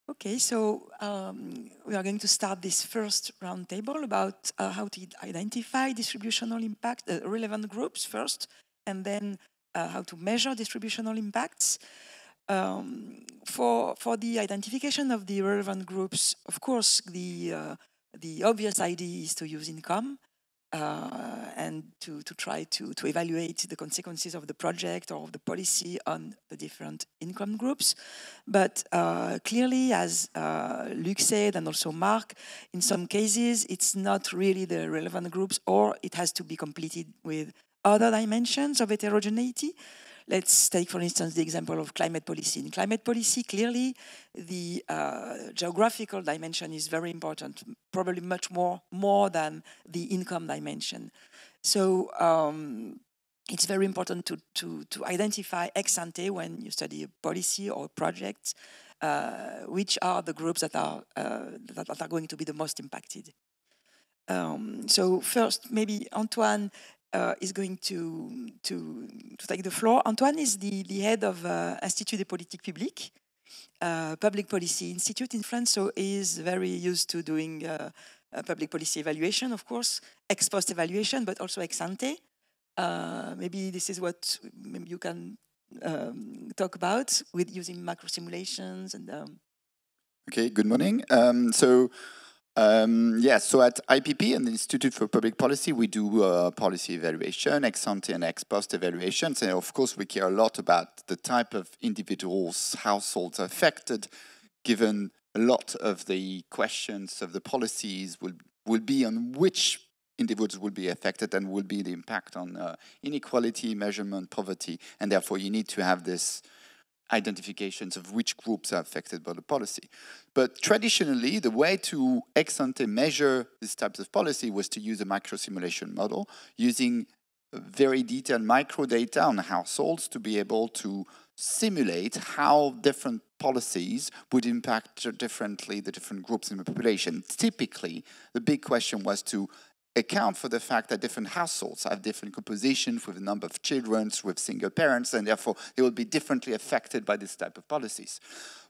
Okay, so we are going to start this first roundtable about how to identify distributional impact, relevant groups first, and then how to measure distributional impacts. For the identification of the relevant groups, of course, the obvious idea is to use income and to try to evaluate the consequences of the project or of the policy on the different income groups. But clearly, as Luc said, and also Mark, in some cases, it's not really the relevant groups, or it has to be completed with other dimensions of heterogeneity. Let's take, for instance, the example of climate policy. In climate policy, clearly, the geographical dimension is very important, probably much more than the income dimension. So it's very important to identify ex ante when you study a policy or a project, which are the groups that are going to be the most impacted. So first, maybe Antoine is going to take the floor. Antoine is the head of Institut des Politiques Publiques, public policy institute in France, so is very used to doing public policy evaluation, of course, ex post evaluation, but also ex ante. Maybe this is what maybe you can talk about with using macro simulations and. Okay, good morning. So at IPP and the Institute for Public Policy, we do policy evaluation, ex ante and ex post evaluations. And of course, we care a lot about the type of individuals, households affected, given a lot of the questions of the policies will be on which individuals will be affected and will be the impact on inequality, measurement, poverty. And therefore, you need to have this identifications of which groups are affected by the policy. But traditionally, the way to ex ante measure these types of policy was to use a micro simulation model using very detailed micro data on households to be able to simulate how different policies would impact differently the different groups in the population. Typically, the big question was to account for the fact that different households have different compositions with a number of children, with single parents, and therefore they will be differently affected by this type of policies.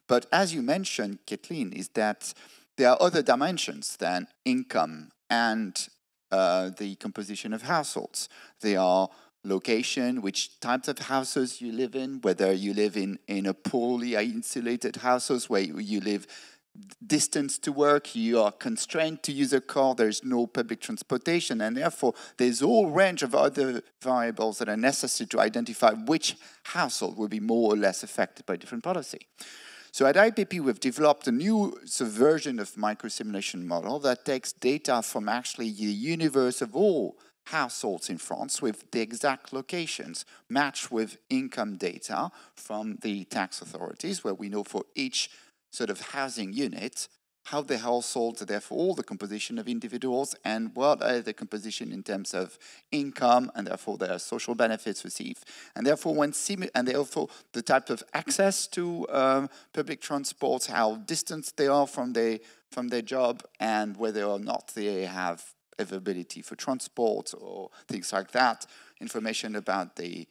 But as you mentioned, Kathleen, is that there are other dimensions than income and the composition of households. There are location, which types of houses you live in, whether you live in a poorly insulated houses where you live distance to work, you are constrained to use a car, there's no public transportation, and therefore there's a whole range of other variables that are necessary to identify which household will be more or less affected by different policy. So at IPP, we've developed a new version of microsimulation model that takes data from actually the universe of all households in France with the exact locations matched with income data from the tax authorities, where we know for each sort of housing unit how the households are, therefore all the composition of individuals, and what are the composition in terms of income, and therefore their social benefits received, and therefore and therefore the type of access to public transport, how distant they are from their job, and whether or not they have availability for transport or things like that. Information about the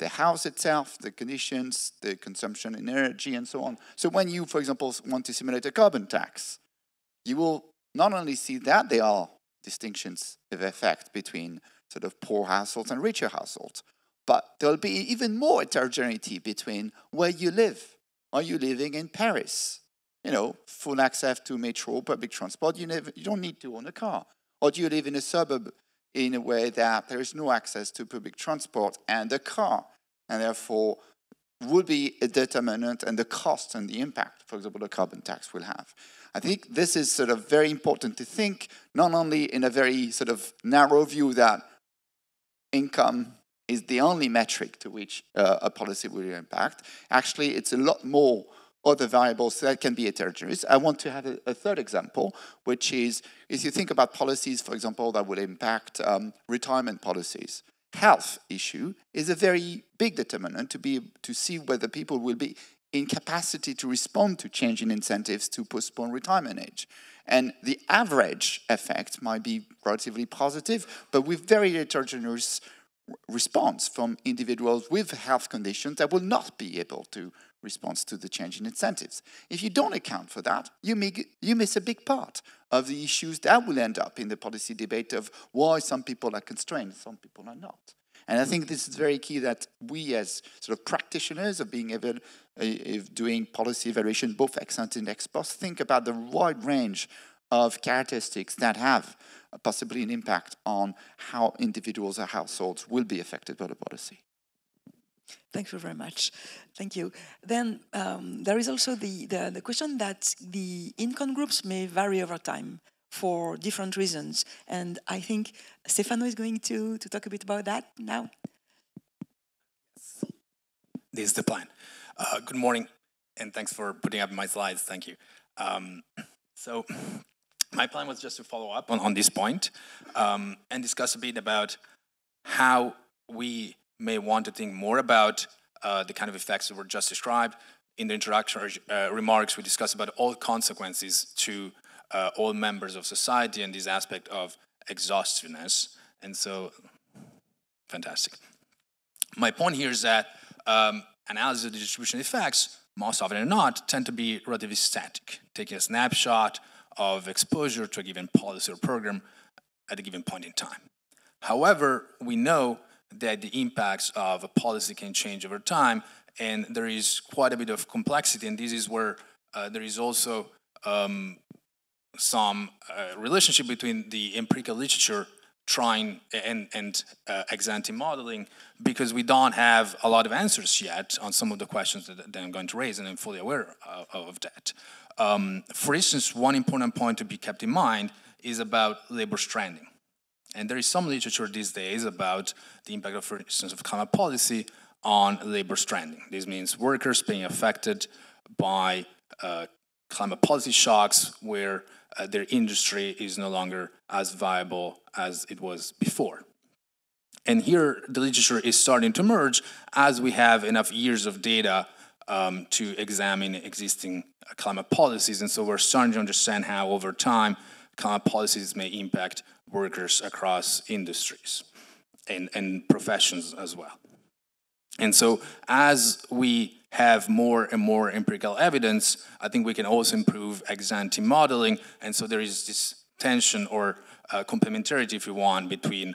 house itself, the conditions, the consumption in energy, and so on. So when you, for example, want to simulate a carbon tax, you will not only see that there are distinctions of effect between sort of poor households and richer households, but there'll be even more heterogeneity between where you live. Are you living in Paris? Full access to metro, public transport, you don't need to own a car. Or do you live in a suburb in a way that there is no access to public transport and a car, and therefore would be a determinant and the cost and the impact, for example, the carbon tax will have. I think this is sort of very important to think, not only in a very sort of narrow view that income is the only metric to which a policy will impact. Actually, it's a lot more other variables that can be heterogeneous. I want to have a third example, which is if you think about policies, for example, that will impact retirement policies. Health issue is a very big determinant to see whether people will be in capacity to respond to change in incentives to postpone retirement age. And the average effect might be relatively positive, but with very heterogeneous response from individuals with health conditions that will not be able to respond to the change in incentives. If you don't account for that, you miss a big part of the issues that will end up in the policy debate of why some people are constrained, some people are not. And I think this is very key that we as sort of practitioners of being able, doing policy evaluation, both ex ante and ex post, think about the wide range of characteristics that have possibly an impact on how individuals or households will be affected by the policy. Thank you very much. Thank you. Then there is also the question that the income groups may vary over time for different reasons. And I think Stefano is going to talk a bit about that now. This is the plan. Good morning, and thanks for putting up my slides. Thank you. So my plan was just to follow up on this point and discuss a bit about how we may want to think more about the kind of effects that were just described. In the introductory remarks, we discussed about all consequences to all members of society and this aspect of exhaustiveness. And so, fantastic. My point here is that analysis of the distribution effects, most often than not, tend to be relatively static, taking a snapshot of exposure to a given policy or program at a given point in time. However, we know that the impacts of a policy can change over time, and there is quite a bit of complexity, and this is where there is also some relationship between the empirical literature trying and ex-ante modeling, because we don't have a lot of answers yet on some of the questions that I'm going to raise, and I'm fully aware of that. For instance, one important point to be kept in mind is about labor stranding. And there is some literature these days about the impact of, for instance, of climate policy on labor stranding. This means workers being affected by climate policy shocks where their industry is no longer as viable as it was before. And here the literature is starting to emerge as we have enough years of data to examine existing climate policies. And so we're starting to understand how over time climate policies may impact workers across industries and professions as well. And so as we have more and more empirical evidence, I think we can also improve ex-ante modeling. And so there is this tension or complementarity, if you want, between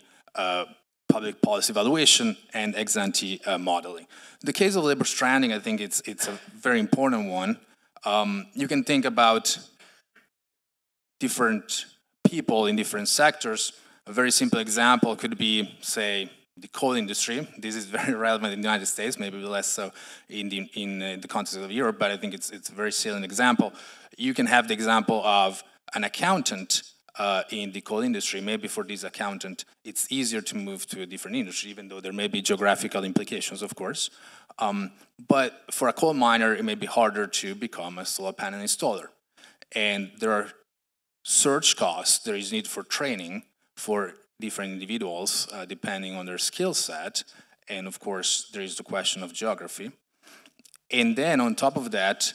public policy evaluation and ex-ante modeling. The case of labor stranding, I think it's a very important one. You can think about different people in different sectors. A very simple example could be, say, the coal industry. This is very relevant in the United States, maybe less so in the context of Europe, but I think it's a very salient example. You can have the example of an accountant in the coal industry. Maybe for this accountant, it's easier to move to a different industry, even though there may be geographical implications, of course. But for a coal miner, it may be harder to become a solar panel installer. And there are surge costs, there is need for training for different individuals depending on their skill set, and of course there is the question of geography. And then on top of that,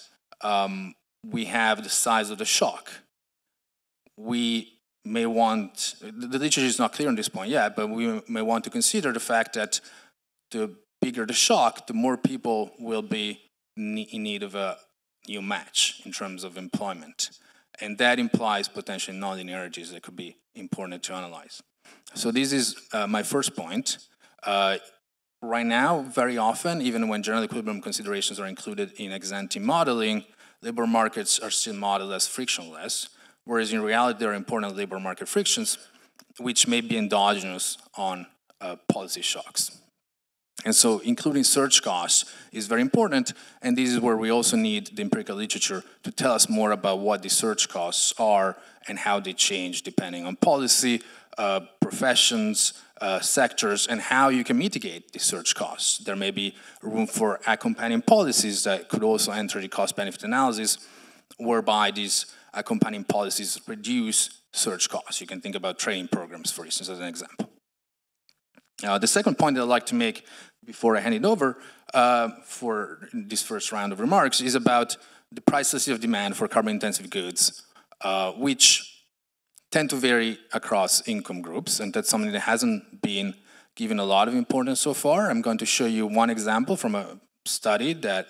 we have the size of the shock. We may want, the literature is not clear on this point yet, but we may want to consider the fact that the bigger the shock, the more people will be in need of a new match in terms of employment. And that implies potential nonlinearities that could be important to analyze. So this is my first point. Right now, very often, even when general equilibrium considerations are included in ex-ante modeling, labor markets are still modeled as frictionless, whereas in reality there are important labor market frictions which may be endogenous on policy shocks. And so including surge costs is very important, and this is where we also need the empirical literature to tell us more about what the surge costs are and how they change depending on policy, professions, sectors, and how you can mitigate the surge costs. There may be room for accompanying policies that could also enter the cost-benefit analysis, whereby these accompanying policies reduce surge costs. You can think about training programs, for instance, as an example. The second point that I'd like to make before I hand it over for this first round of remarks is about the price elasticity of demand for carbon-intensive goods, which tend to vary across income groups, and that's something that hasn't been given a lot of importance so far. I'm going to show you one example from a study that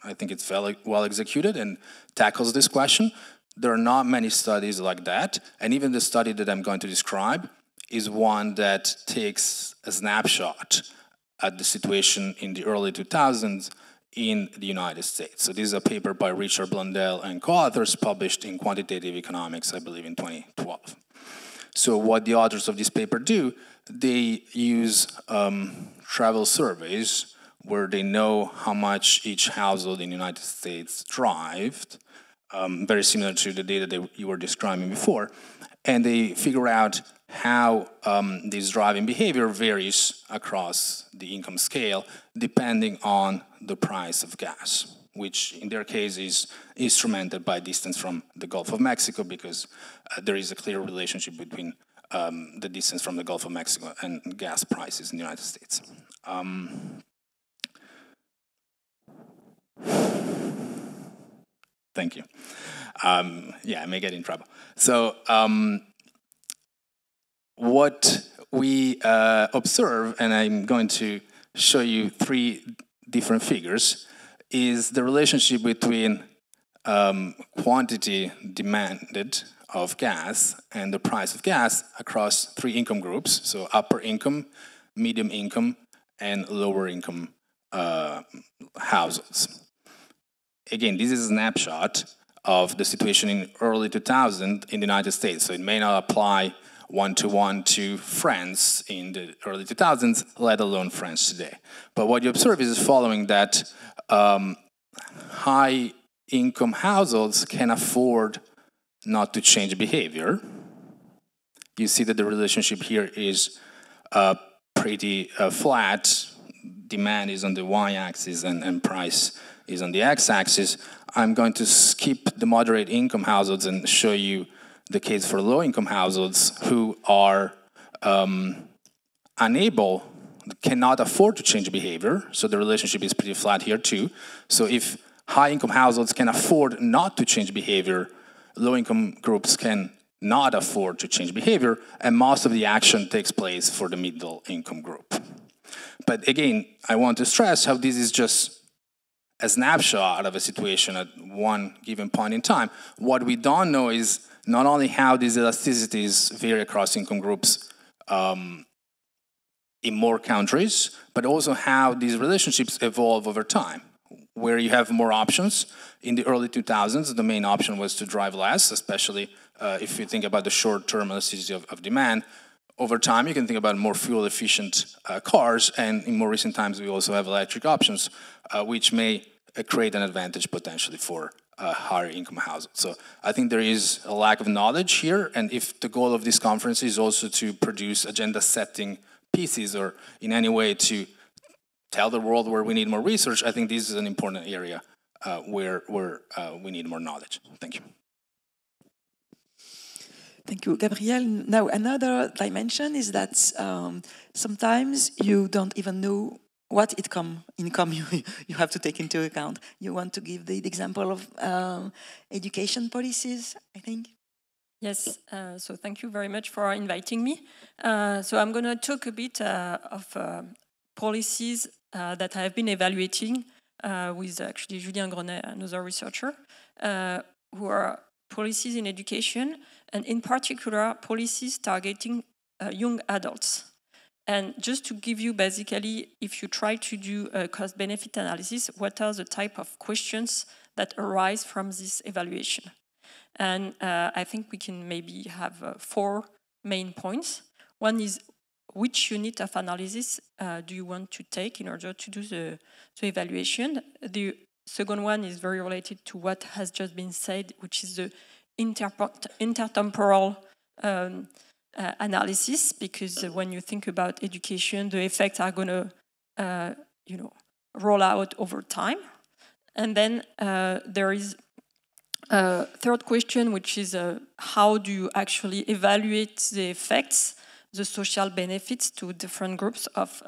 I think it's very well executed and tackles this question. There are not many studies like that, and even the study that I'm going to describe is one that takes a snapshot at the situation in the early 2000s in the United States. So this is a paper by Richard Blundell and co-authors published in Quantitative Economics, I believe in 2012. So what the authors of this paper do, they use travel surveys where they know how much each household in the United States drives, very similar to the data that you were describing before, and they figure out how this driving behavior varies across the income scale depending on the price of gas, which in their case is instrumented by distance from the Gulf of Mexico, because there is a clear relationship between the distance from the Gulf of Mexico and gas prices in the United States. Thank you. Yeah, I may get in trouble. So what we observe, and I'm going to show you 3 different figures, is the relationship between quantity demanded of gas and the price of gas across 3 income groups, so upper income, medium income, and lower income households. Again, this is a snapshot of the situation in early 2000 in the United States, so it may not apply one-to-one to France in the early 2000s, let alone France today. But what you observe is following that high-income households can afford not to change behavior. You see that the relationship here is pretty flat. Demand is on the y-axis and price is on the x-axis. I'm going to skip the moderate income households and show you the case for low-income households who are cannot afford to change behavior. So the relationship is pretty flat here too. So if high-income households can afford not to change behavior, low-income groups can not afford to change behavior, and most of the action takes place for the middle-income group. But again, I want to stress how this is just a snapshot of a situation at one given point in time. What we don't know is not only how these elasticities vary across income groups in more countries, but also how these relationships evolve over time. Where you have more options, in the early 2000s, the main option was to drive less, especially if you think about the short-term elasticity of demand. Over time, you can think about more fuel-efficient cars, and in more recent times, we also have electric options, which may create an advantage potentially for higher income households. So I think there is a lack of knowledge here, and if the goal of this conference is also to produce agenda-setting pieces or in any way to tell the world where we need more research, I think this is an important area where we need more knowledge. Thank you. Thank you, Gabriel. Now, another dimension is that sometimes you don't even know what income you have to take into account. You want to give the example of education policies, I think? Yes, so thank you very much for inviting me. So I'm going to talk a bit of policies that I have been evaluating with actually Julien Grenet, another researcher, who are policies in education, and in particular, policies targeting young adults. And just to give you basically, if you try to do a cost-benefit analysis, what are the type of questions that arise from this evaluation? And I think we can maybe have 4 main points. One is, which unit of analysis do you want to take in order to do the evaluation? The second one is very related to what has just been said, which is the intertemporal analysis, because when you think about education, the effects are going to, roll out over time. And then there is a third question, which is how do you actually evaluate the effects, the social benefits to different groups of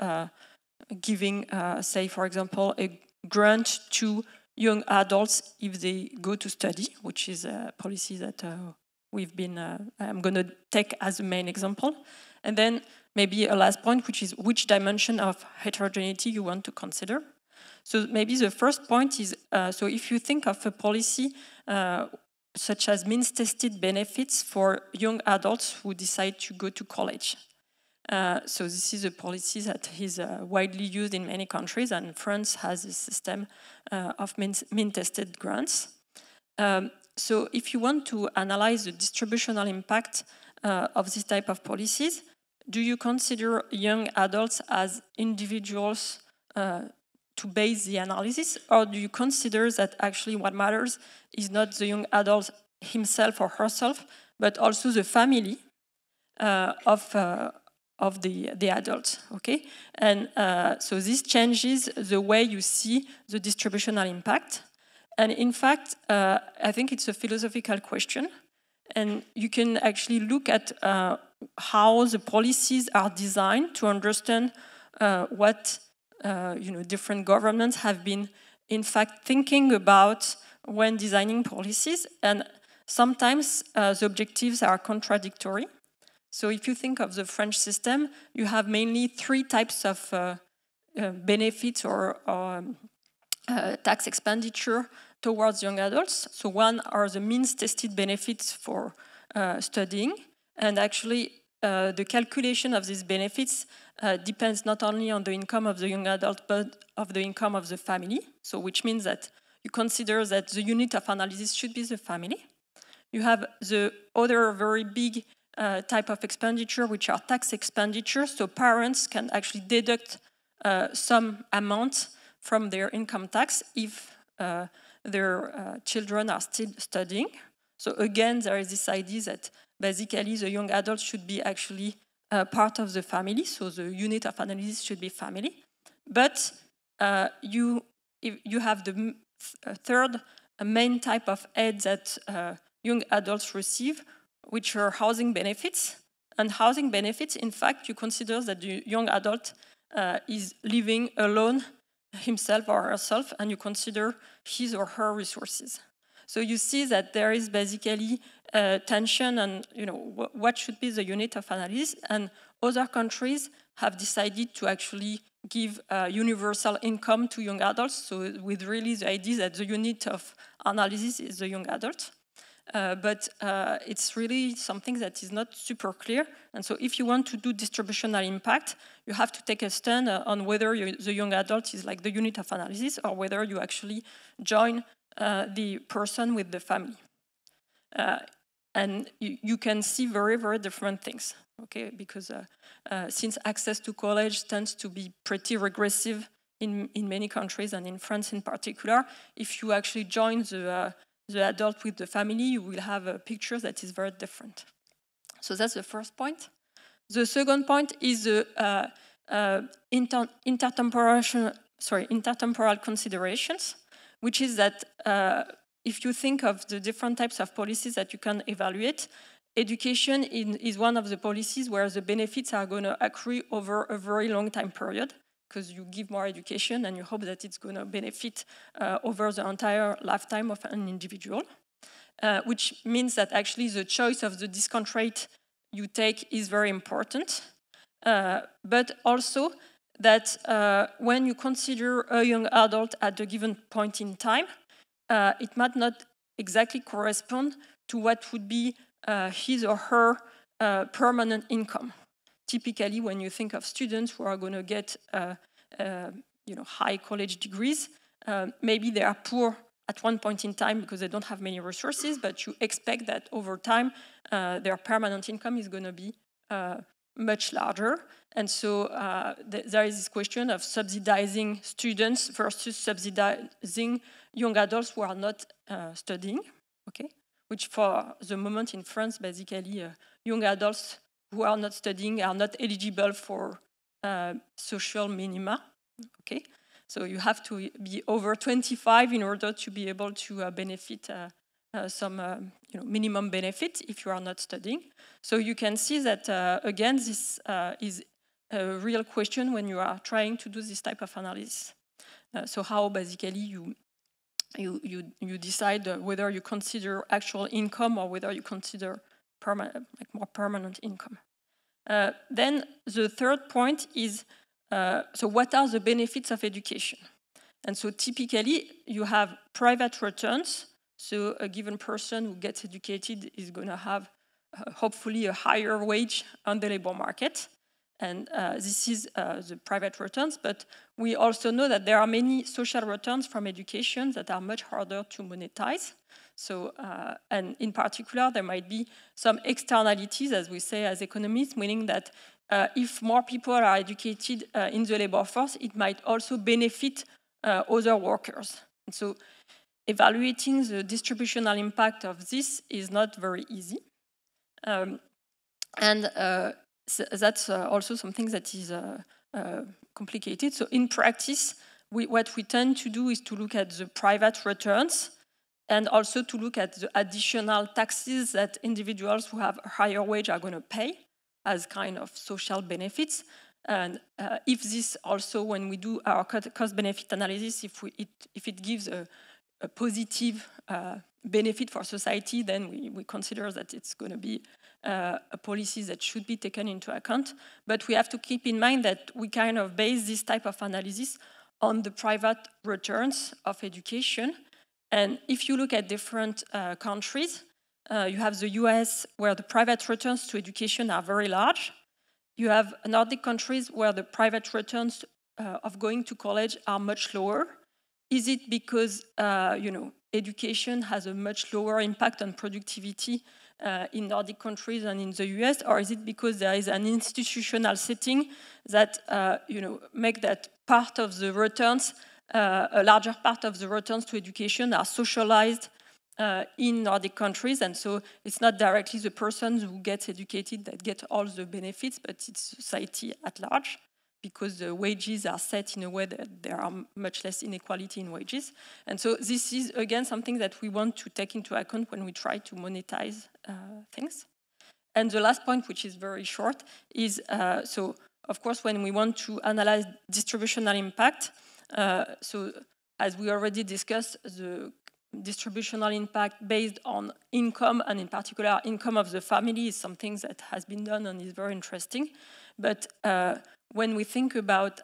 giving, say, for example, a grant to young adults if they go to study, which is a policy that we've been, I'm going to take as a main example. And then maybe a last point, which is which dimension of heterogeneity you want to consider. So maybe the first point is, so if you think of a policy such as means-tested benefits for young adults who decide to go to college. So this is a policy that is widely used in many countries, and France has a system of means-tested grants. So if you want to analyze the distributional impact of this type of policies, do you consider young adults as individuals to base the analysis, or do you consider that actually what matters is not the young adult himself or herself, but also the family of the adult, okay? And so this changes the way you see the distributional impact. And in fact, I think it's a philosophical question, and you can actually look at how the policies are designed to understand what different governments have been, in fact, thinking about when designing policies, and sometimes the objectives are contradictory. So if you think of the French system, you have mainly three types of benefits or tax expenditure towards young adults. So one are the means-tested benefits for studying, and actually the calculation of these benefits depends not only on the income of the young adult, but of the income of the family. So which means that you consider that the unit of analysis should be the family. You have the other very big type of expenditure, which are tax expenditures. So parents can actually deduct some amount from their income tax if their children are still studying. So again, there is this idea that basically the young adult should be actually part of the family, so the unit of analysis should be family. But you have the third main type of aid that young adults receive, which are housing benefits. And housing benefits, in fact, you consider that the young adult is living alone himself or herself, and you consider his or her resources. So you see that there is basically tension on what should be the unit of analysis, and other countries have decided to actually give universal income to young adults, so with really the idea that the unit of analysis is the young adult. But it's really something that is not super clear. And so if you want to do distributional impact, you have to take a stand on whether the young adult is like the unit of analysis or whether you actually join the person with the family. And you can see very, very different things, okay? Because since access to college tends to be pretty regressive in many countries, and in France in particular, if you actually join the adult with the family, you will have a picture that is very different. So that's the first point. The second point is the intertemporal considerations, which is that if you think of the different types of policies that you can evaluate, education is one of the policies where the benefits are going to accrue over a very long time period, because you give more education and you hope that it's going to benefit over the entire lifetime of an individual, which means that actually the choice of the discount rate you take is very important, but also that when you consider a young adult at a given point in time, it might not exactly correspond to what would be his or her permanent income. Typically, when you think of students who are going to get high college degrees, maybe they are poor at one point in time because they don't have many resources, but you expect that over time their permanent income is going to be much larger. And so there is this question of subsidizing students versus subsidizing young adults who are not studying, okay? Which for the moment in France, basically young adults who are not studying are not eligible for social minima, okay? So you have to be over 25 in order to be able to benefit some minimum benefit if you are not studying. So you can see that, again, this is a real question when you are trying to do this type of analysis. So how basically you decide whether you consider actual income or whether you consider more permanent income. Then the third point is, so what are the benefits of education? And so typically you have private returns. So a given person who gets educated is going to have hopefully a higher wage on the labor market. And this is the private returns, but we also know that there are many social returns from education that are much harder to monetize. So, and in particular, there might be some externalities, as we say as economists, meaning that if more people are educated in the labor force, it might also benefit other workers. And so evaluating the distributional impact of this is not very easy. So that's also something that is complicated. So in practice, what we tend to do is to look at the private returns and also to look at the additional taxes that individuals who have a higher wage are going to pay as kind of social benefits. And if this also, when we do our cost-benefit analysis, if it gives a positive benefit for society, then we consider that it's going to be a policy that should be taken into account. But we have to keep in mind that we kind of base this type of analysis on the private returns of education. And if you look at different countries, you have the US, where the private returns to education are very large. You have Nordic countries where the private returns of going to college are much lower. Is it because education has a much lower impact on productivity in Nordic countries than in the US, or is it because there is an institutional setting that make that part of the returns, a larger part of the returns to education are socialized in Nordic countries, and so it's not directly the person who gets educated that get all the benefits, but it's society at large, because the wages are set in a way that there are much less inequality in wages. And so this is, again, something that we want to take into account when we try to monetize things. And the last point, which is very short, is, so of course, when we want to analyze distributional impact, so as we already discussed, the distributional impact based on income, and in particular income of the family, is something that has been done and is very interesting. But when we think about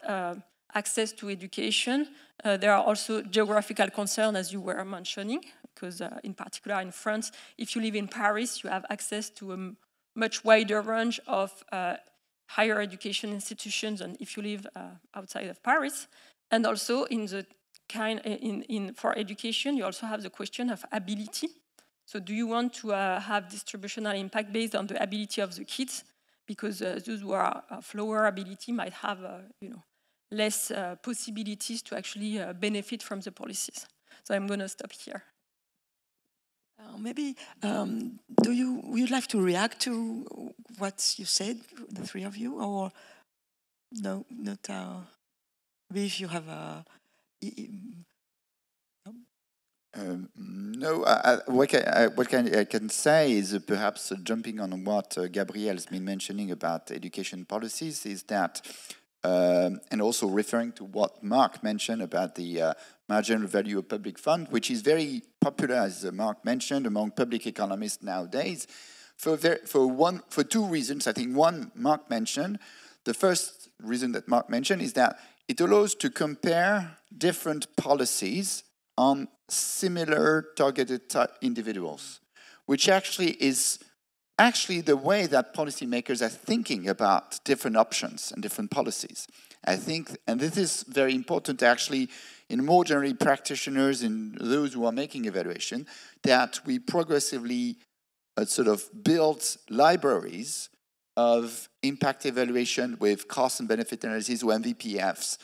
access to education, there are also geographical concerns, as you were mentioning, because in particular in France, if you live in Paris, you have access to a much wider range of higher education institutions than if you live outside of Paris. And also in the for education, you also have the question of ability. So do you want to have distributional impact based on the ability of the kids? Because those who are of lower ability might have less possibilities to actually benefit from the policies. So I'm going to stop here. Maybe, would you like to react to what you said, the three of you, or no? Not. Maybe if you have a. No, what I can say is perhaps jumping on what Gabrielle has been mentioning about education policies is that, and also referring to what Mark mentioned about the marginal value of public fund, which is very popular, as Mark mentioned, among public economists nowadays, for two reasons. I think one, Mark mentioned, the first reason that Mark mentioned is that it allows to compare different policies on similar targeted individuals, which actually is the way that policymakers are thinking about different options and different policies. I think, and this is very important actually in more generally practitioners and those who are making evaluation, that we progressively sort of build libraries of impact evaluation with cost and benefit analysis, or MVPFs,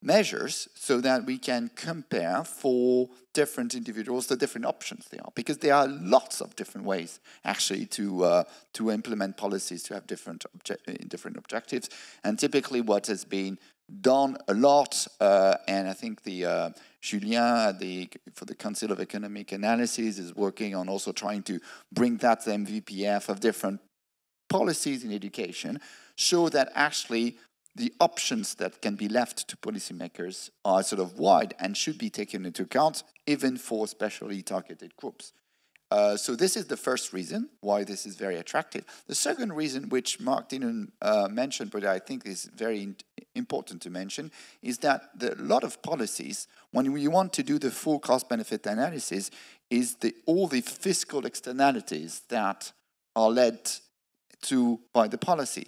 measures, so that we can compare for different individuals the different options they are, because there are lots of different ways actually to implement policies to have different objectives. And typically what has been done a lot, and I think the Julien for the Council of Economic Analysis is working on also trying to bring that MVPF of different policies in education, show that actually the options that can be left to policymakers are sort of wide and should be taken into account, even for specially targeted groups. So this is the first reason why this is very attractive. The second reason, which Mark didn't mention, but I think is very important to mention, is that a lot of policies, when we want to do the full cost-benefit analysis, is all the fiscal externalities that are led to by the policy.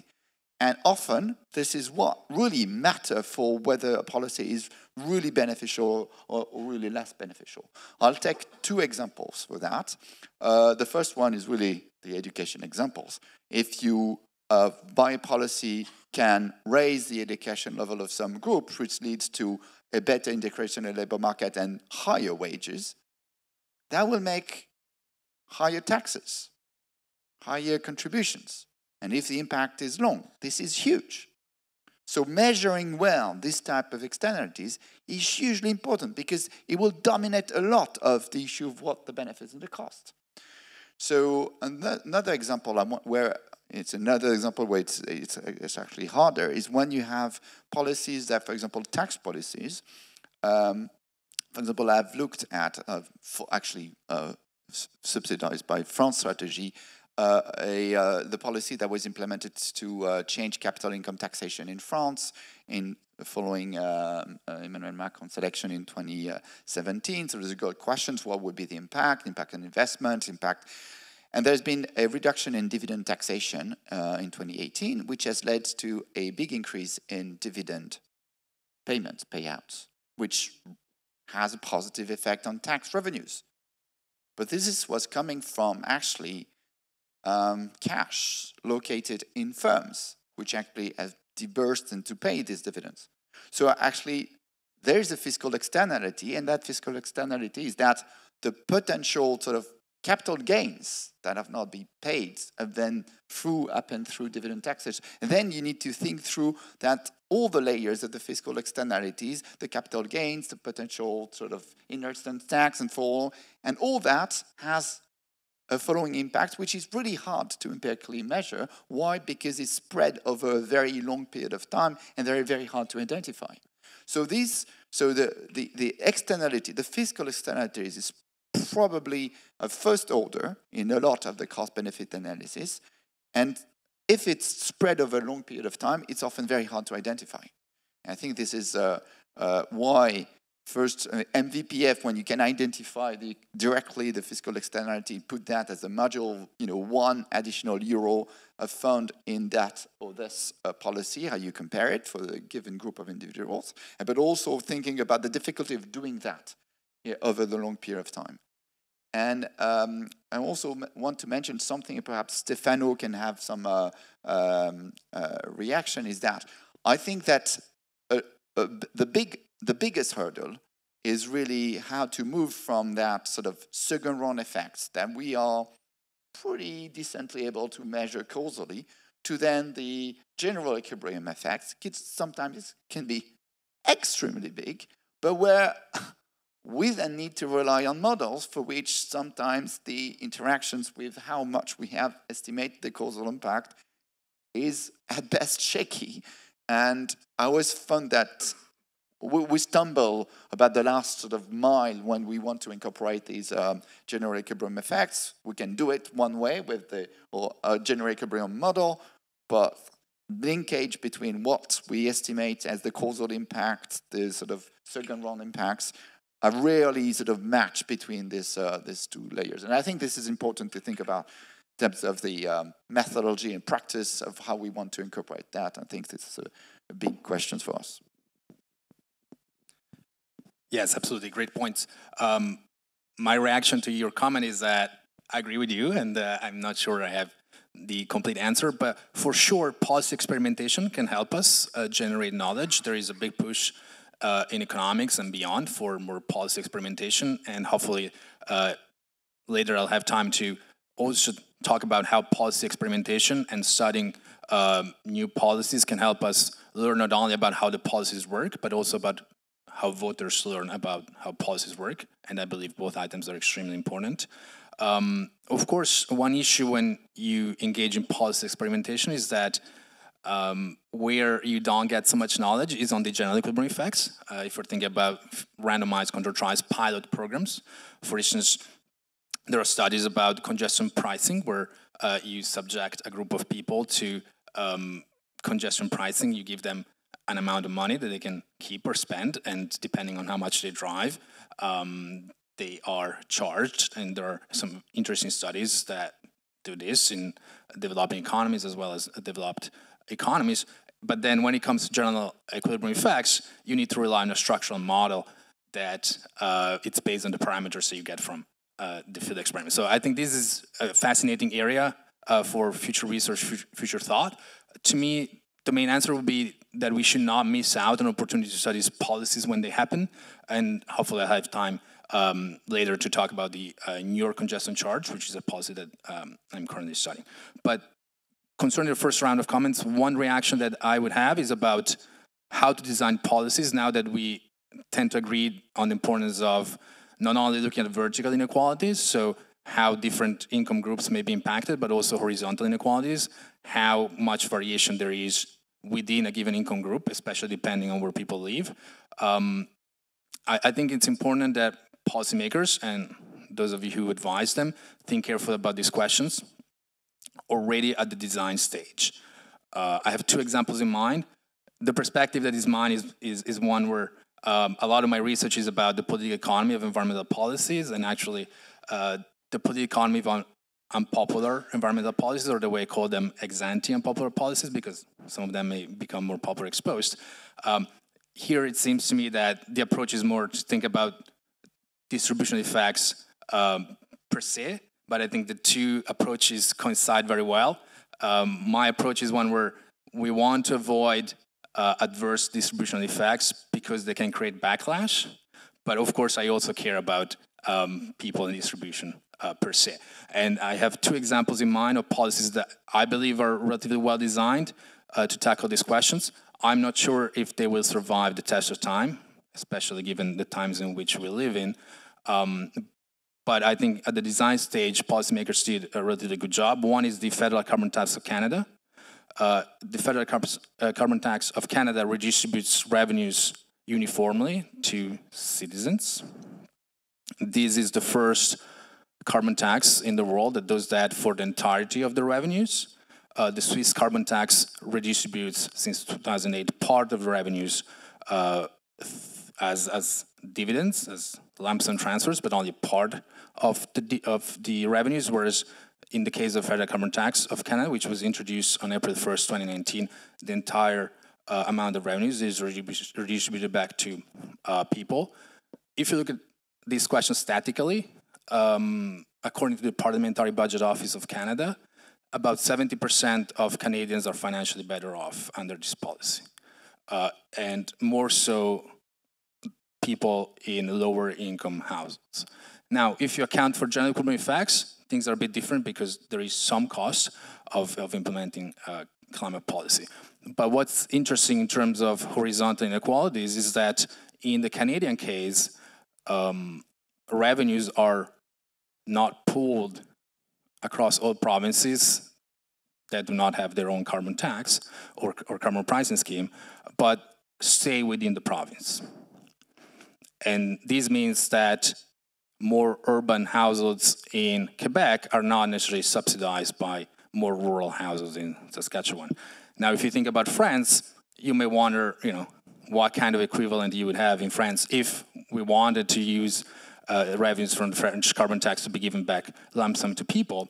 And often, this is what really matters for whether a policy is really beneficial or really less beneficial. I'll take two examples for that. The first one is really the education examples. If you by policy can raise the education level of some groups, which leads to a better integration in the labor market and higher wages, that will make higher taxes, higher contributions. And if the impact is long, this is huge. So measuring well this type of externalities is hugely important because it will dominate a lot of the issue of what the benefits and the cost. So another example where it's actually harder is when you have policies that, for example, tax policies. For example, I've looked at subsidized by France Strategy. The policy that was implemented to change capital income taxation in France following Emmanuel Macron's election in 2017. So there's got questions: what would be the impact on investment, impact? And there's been a reduction in dividend taxation in 2018, which has led to a big increase in dividend payouts, which has a positive effect on tax revenues. But this was coming from actually cash located in firms, which actually have disbursed and to pay these dividends. So actually, there is a fiscal externality, and that fiscal externality is that the potential sort of capital gains that have not been paid have then happened through dividend taxes. And then you need to think through that all the layers of the fiscal externalities, the capital gains, the potential sort of inheritance tax and so on, and all that has a following impact, which is really hard to empirically measure. Why? Because it's spread over a very long period of time and very, very hard to identify. So the externality, the fiscal externalities is probably a first order in a lot of the cost-benefit analysis. And if it's spread over a long period of time, it's often very hard to identify. And I think this is why first, MVPF, when you can identify directly the fiscal externality, put that as a module, one additional euro found in that or this policy, how you compare it for the given group of individuals, but also thinking about the difficulty of doing that over the long period of time. And I also want to mention something, perhaps Stefano can have some reaction, is that I think that the biggest hurdle is really how to move from that sort of second round effects that we are pretty decently able to measure causally to then the general equilibrium effects. Sometimes can be extremely big, but where we then need to rely on models for which sometimes the interactions with how much we have estimated the causal impact is at best shaky. And I always found that we stumble about the last sort of mile when we want to incorporate these general equilibrium effects. We can do it one way with the general equilibrium model, but linkage between what we estimate as the causal impact, the sort of second round impacts, are rarely sort of match between these two layers. And I think this is important to think about in terms of the methodology and practice of how we want to incorporate that. I think this is a big question for us. Yes, absolutely. Great points. My reaction to your comment is that I agree with you, and I'm not sure I have the complete answer, but for sure, policy experimentation can help us generate knowledge. There is a big push in economics and beyond for more policy experimentation, and hopefully later I'll have time to also talk about how policy experimentation and studying new policies can help us learn not only about how the policies work, but also about how voters learn about how policies work, and I believe both items are extremely important. Of course, one issue when you engage in policy experimentation is that where you don't get so much knowledge is on the general equilibrium effects. If you're thinking about randomized controlled trials pilot programs, for instance, There are studies about congestion pricing where you subject a group of people to congestion pricing. You give them an amount of money that they can keep or spend, and depending on how much they drive, they are charged. And there are some interesting studies that do this in developing economies as well as developed economies. But then when it comes to general equilibrium effects, you need to rely on a structural model that it's based on the parameters that you get from the field experiment. So I think this is a fascinating area for future research, future thought. To me, the main answer would be that we should not miss out on opportunity to study policies when they happen. And hopefully I have time later to talk about the New York congestion charge, which is a policy that I'm currently studying. But concerning the first round of comments, one reaction that I would have is about how to design policies now that we tend to agree on the importance of not only looking at vertical inequalities, so how different income groups may be impacted, but also horizontal inequalities, how much variation there is within a given income group, especially depending on where people live. I think it's important that policymakers and those of you who advise them think carefully about these questions already at the design stage. I have two examples in mind. The perspective that is mine is one where a lot of my research is about the political economy of environmental policies, and actually the political economy of unpopular environmental policies, or the way I call them ex-ante unpopular policies, because some of them may become more popular exposed. Here it seems to me that the approach is more to think about distribution effects per se, but I think the two approaches coincide very well. My approach is one where we want to avoid adverse distributional effects because they can create backlash. But of course, I also care about people and distribution per se. And I have two examples in mind of policies that I believe are relatively well designed to tackle these questions. I'm not sure if they will survive the test of time, especially given the times in which we live in. But I think at the design stage, policymakers did a relatively good job. One is the Federal Carbon Tax of Canada. The Federal Carbon Tax of Canada redistributes revenues uniformly to citizens. This is the first carbon tax in the world that does that for the entirety of the revenues. The Swiss carbon tax redistributes, since 2008, part of the revenues as dividends, as lump sum transfers, but only part of the revenues, whereas in the case of Federal Carbon Tax of Canada, which was introduced on April 1st, 2019, the entire amount of revenues is redistributed back to people. If you look at these questions statically, according to the Parliamentary Budget Office of Canada, about 70% of Canadians are financially better off under this policy. And more so people in lower income households. Now, if you account for general equilibrium effects, things are a bit different because there is some cost of implementing climate policy. But what's interesting in terms of horizontal inequalities is that in the Canadian case, revenues are not pooled across all provinces that do not have their own carbon tax or carbon pricing scheme, but stay within the province. And this means that more urban households in Quebec are not necessarily subsidized by more rural households in Saskatchewan. Now, if you think about France, you may wonder, what kind of equivalent you would have in France if we wanted to use revenues from the French carbon tax to be given back lump sum to people.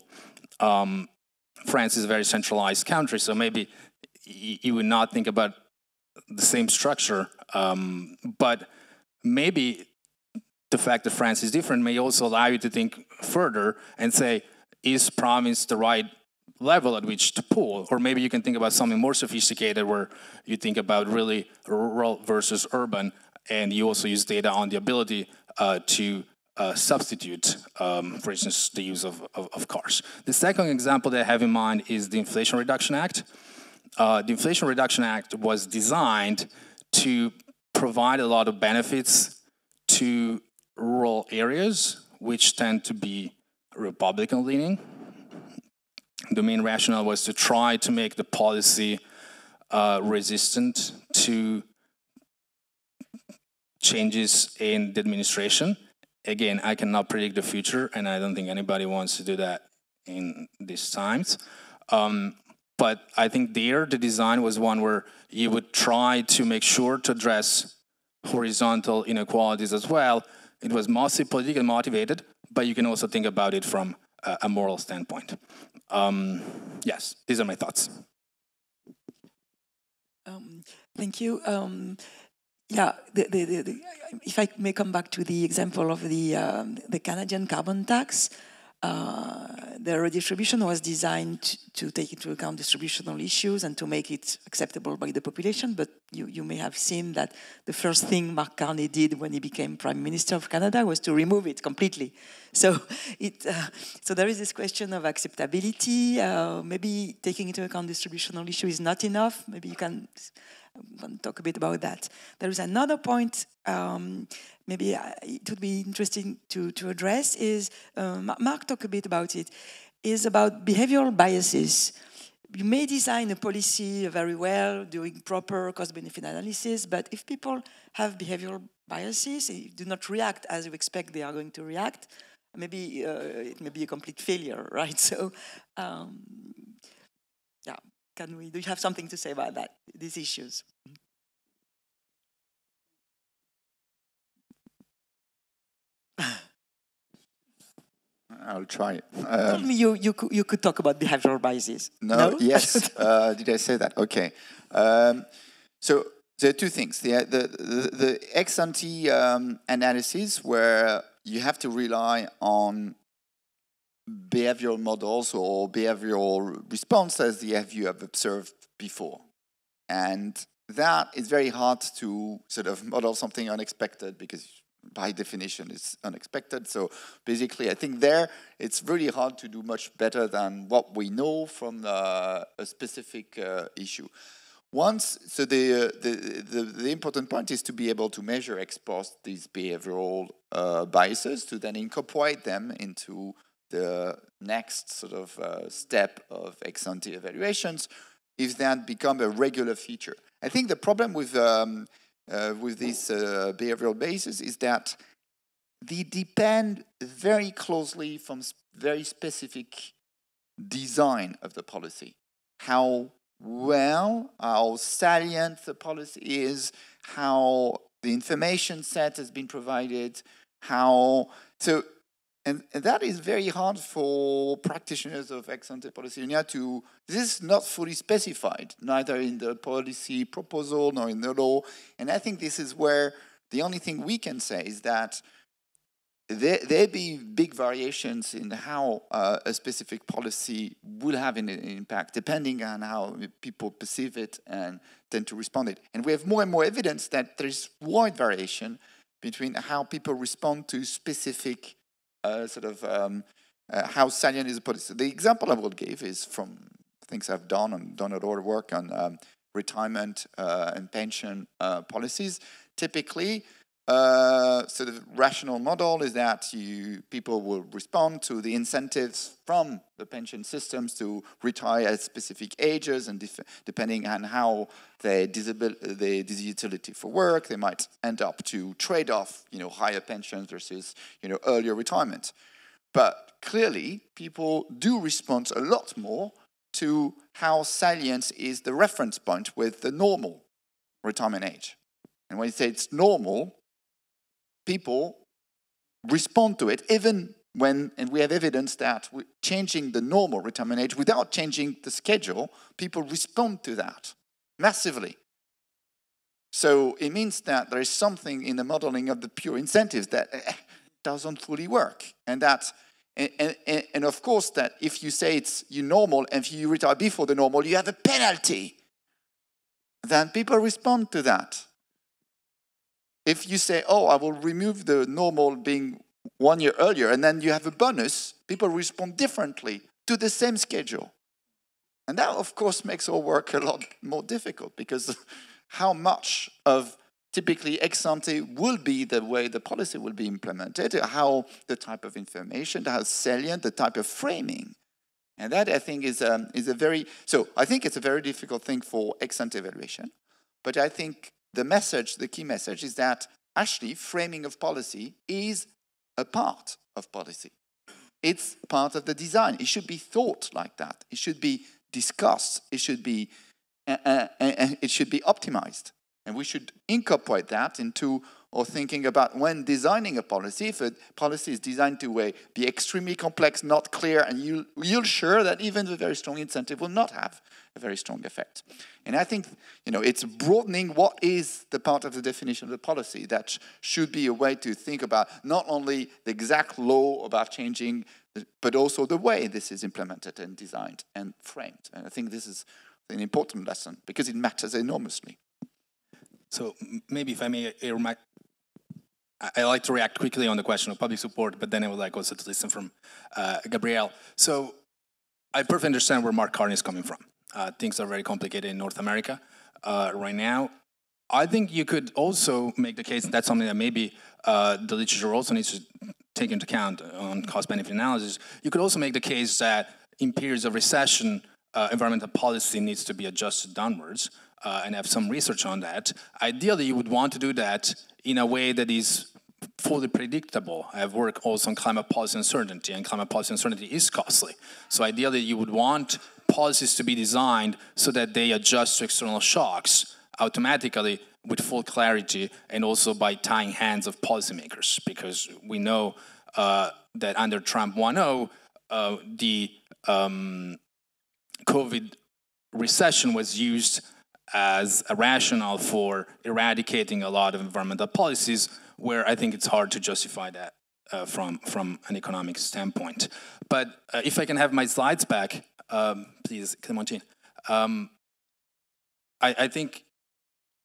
France is a very centralized country, so maybe you would not think about the same structure, but maybe the fact that France is different may also allow you to think further and say, is province the right level at which to pool? Or maybe you can think about something more sophisticated where you think about really rural versus urban, and you also use data on the ability to substitute, for instance, the use of cars. The second example that I have in mind is the Inflation Reduction Act. The Inflation Reduction Act was designed to provide a lot of benefits to rural areas, which tend to be Republican-leaning. The main rationale was to try to make the policy resistant to changes in the administration again, I cannot predict the future, and I don't think anybody wants to do that in these times. But I think there, the design was one where you would try to make sure to address horizontal inequalities as well. It was mostly politically motivated, but you can also think about it from a moral standpoint. Yes, these are my thoughts. Thank you. Yeah, if I may come back to the example of the Canadian carbon tax, the redistribution was designed to take into account distributional issues and to make it acceptable by the population. But you may have seen that the first thing Mark Carney did when he became Prime Minister of Canada was to remove it completely. So so there is this question of acceptability. Maybe taking into account distributional issue is not enough. Maybe you can talk a bit about that. There is another point maybe it would be interesting to address is, Mark talked a bit about it, is about behavioral biases. You may design a policy very well, doing proper cost-benefit analysis, but if people have behavioral biases, do not react as you expect they are going to react, maybe it may be a complete failure, right? So, yeah, do you have something to say about that, these issues? I'll try. Told me you could talk about behavioral biases. No? Yes. Did I say that? Okay. So there are two things. The ex-ante analysis, where you have to rely on behavioral models or behavioral response as you have observed before. And that is very hard to sort of model something unexpected, because by definition it's unexpected. So basically I think there it's really hard to do much better than what we know from a specific issue. So the important point is to be able to measure ex post these behavioral biases, to then incorporate them into the next sort of step of ex-ante evaluations, if that become a regular feature. I think the problem with these behavioral bases is that they depend very closely from very specific design of the policy. How salient the policy is, how the information set has been provided, and that is very hard for practitioners of ex-ante policy. This is not fully specified, neither in the policy proposal nor in the law. And I think this is where the only thing we can say is that there be big variations in how a specific policy will have an impact, depending on how people perceive it and tend to respond to it. And we have more and more evidence that there is wide variation between how people respond to specific how salient is a policy. The example I will give is from things I've done a lot of work on retirement and pension policies. Typically, sort of rational model is that people will respond to the incentives from the pension systems to retire at specific ages, and depending on how their utility for work, they might end up to trade off, higher pensions versus, earlier retirement. But clearly, people do respond a lot more to how salient is the reference point with the normal retirement age. And when you say it's normal, people respond to it even when, and we have evidence that changing the normal retirement age without changing the schedule, people respond to that massively. So it means that there is something in the modeling of the pure incentives that doesn't fully work. And of course that if you say it's normal and if you retire before the normal, you have a penalty. Then people respond to that. If you say, I will remove the normal being 1 year earlier, and then you have a bonus, people respond differently to the same schedule. And that, of course, makes our work a lot more difficult, because how much of typically ex-ante will be the way the policy will be implemented, how the type of information, how salient, the type of framing. And that, I think, so I think it's a very difficult thing for ex-ante evaluation. But I think the key message is that actually framing of policy is a part of policy. It's part of the design. It should be thought like that. It should be discussed. It should be optimized. And we should incorporate that into our thinking about when designing a policy. If a policy is designed to be extremely complex, not clear, and you're sure that even the very strong incentive will not have a very strong effect. And I think it's broadening what is the part of the definition of the policy that should be a way to think about not only the exact law about changing, but also the way this is implemented and designed and framed. And I think this is an important lesson because it matters enormously. So maybe if I may, I like to react quickly on the question of public support, but then I would like also to listen from Gabrielle. So I perfectly understand where Mark Carney is coming from. Things are very complicated in North America right now. I think you could also make the case, and that's something that maybe the literature also needs to take into account on cost-benefit analysis. You could also make the case that in periods of recession, environmental policy needs to be adjusted downwards and have some research on that. Ideally, you would want to do that in a way that is fully predictable. I have worked also on climate policy uncertainty, and climate policy uncertainty is costly. So ideally, you would want policies to be designed so that they adjust to external shocks automatically with full clarity and also by tying hands of policymakers, because we know that under Trump 1.0, the COVID recession was used as a rationale for eradicating a lot of environmental policies, where I think it's hard to justify that from an economic standpoint. But if I can have my slides back, please, Clémentine. I think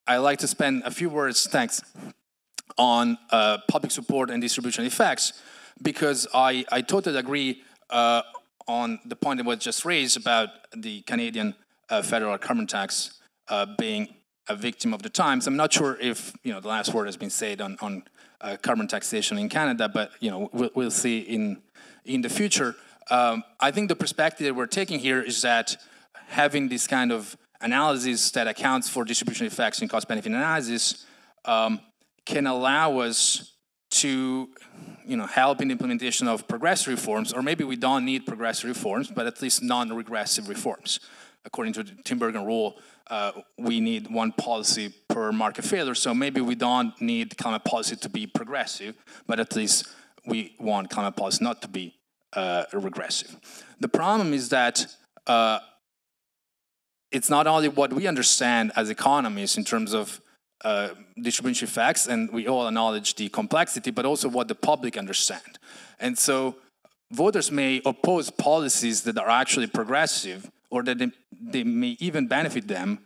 I like to spend a few words, thanks, on public support and distribution effects, because I totally agree on the point that was just raised about the Canadian federal carbon tax being a victim of the times. I'm not sure if the last word has been said on carbon taxation in Canada, but we'll see in the future. I think the perspective that we're taking here is that having this kind of analysis that accounts for distribution effects in cost-benefit analysis can allow us to help in the implementation of progressive reforms, or maybe we don't need progressive reforms, but at least non-regressive reforms. According to the Tinbergen rule, we need one policy per market failure, so maybe we don't need climate policy to be progressive, but at least we want climate policy not to be regressive. The problem is that it's not only what we understand as economists in terms of distribution effects, and we all acknowledge the complexity, but also what the public understand. And so voters may oppose policies that are actually progressive, or that they may even benefit them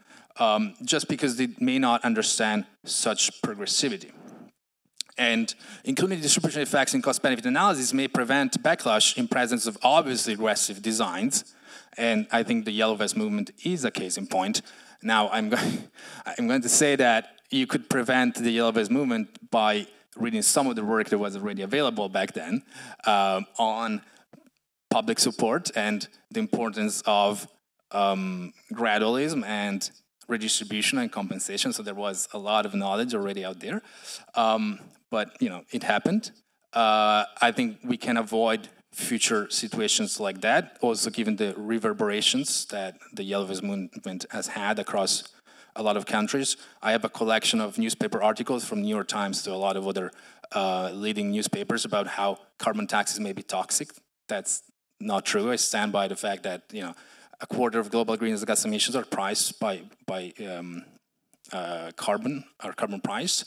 just because they may not understand such progressivity. And including distribution effects in cost-benefit analysis may prevent backlash in presence of obviously aggressive designs. And I think the Yellow Vest movement is a case in point. Now, I'm going to say that you could prevent the Yellow Vest movement by reading some of the work that was already available back then on public support and the importance of gradualism and redistribution and compensation. So there was a lot of knowledge already out there. But it happened. I think we can avoid future situations like that, also given the reverberations that the Yellow Vest movement has had across a lot of countries. I have a collection of newspaper articles from New York Times to a lot of other leading newspapers about how carbon taxes may be toxic. That's not true. I stand by the fact that a quarter of global greenhouse gas emissions are priced by carbon price,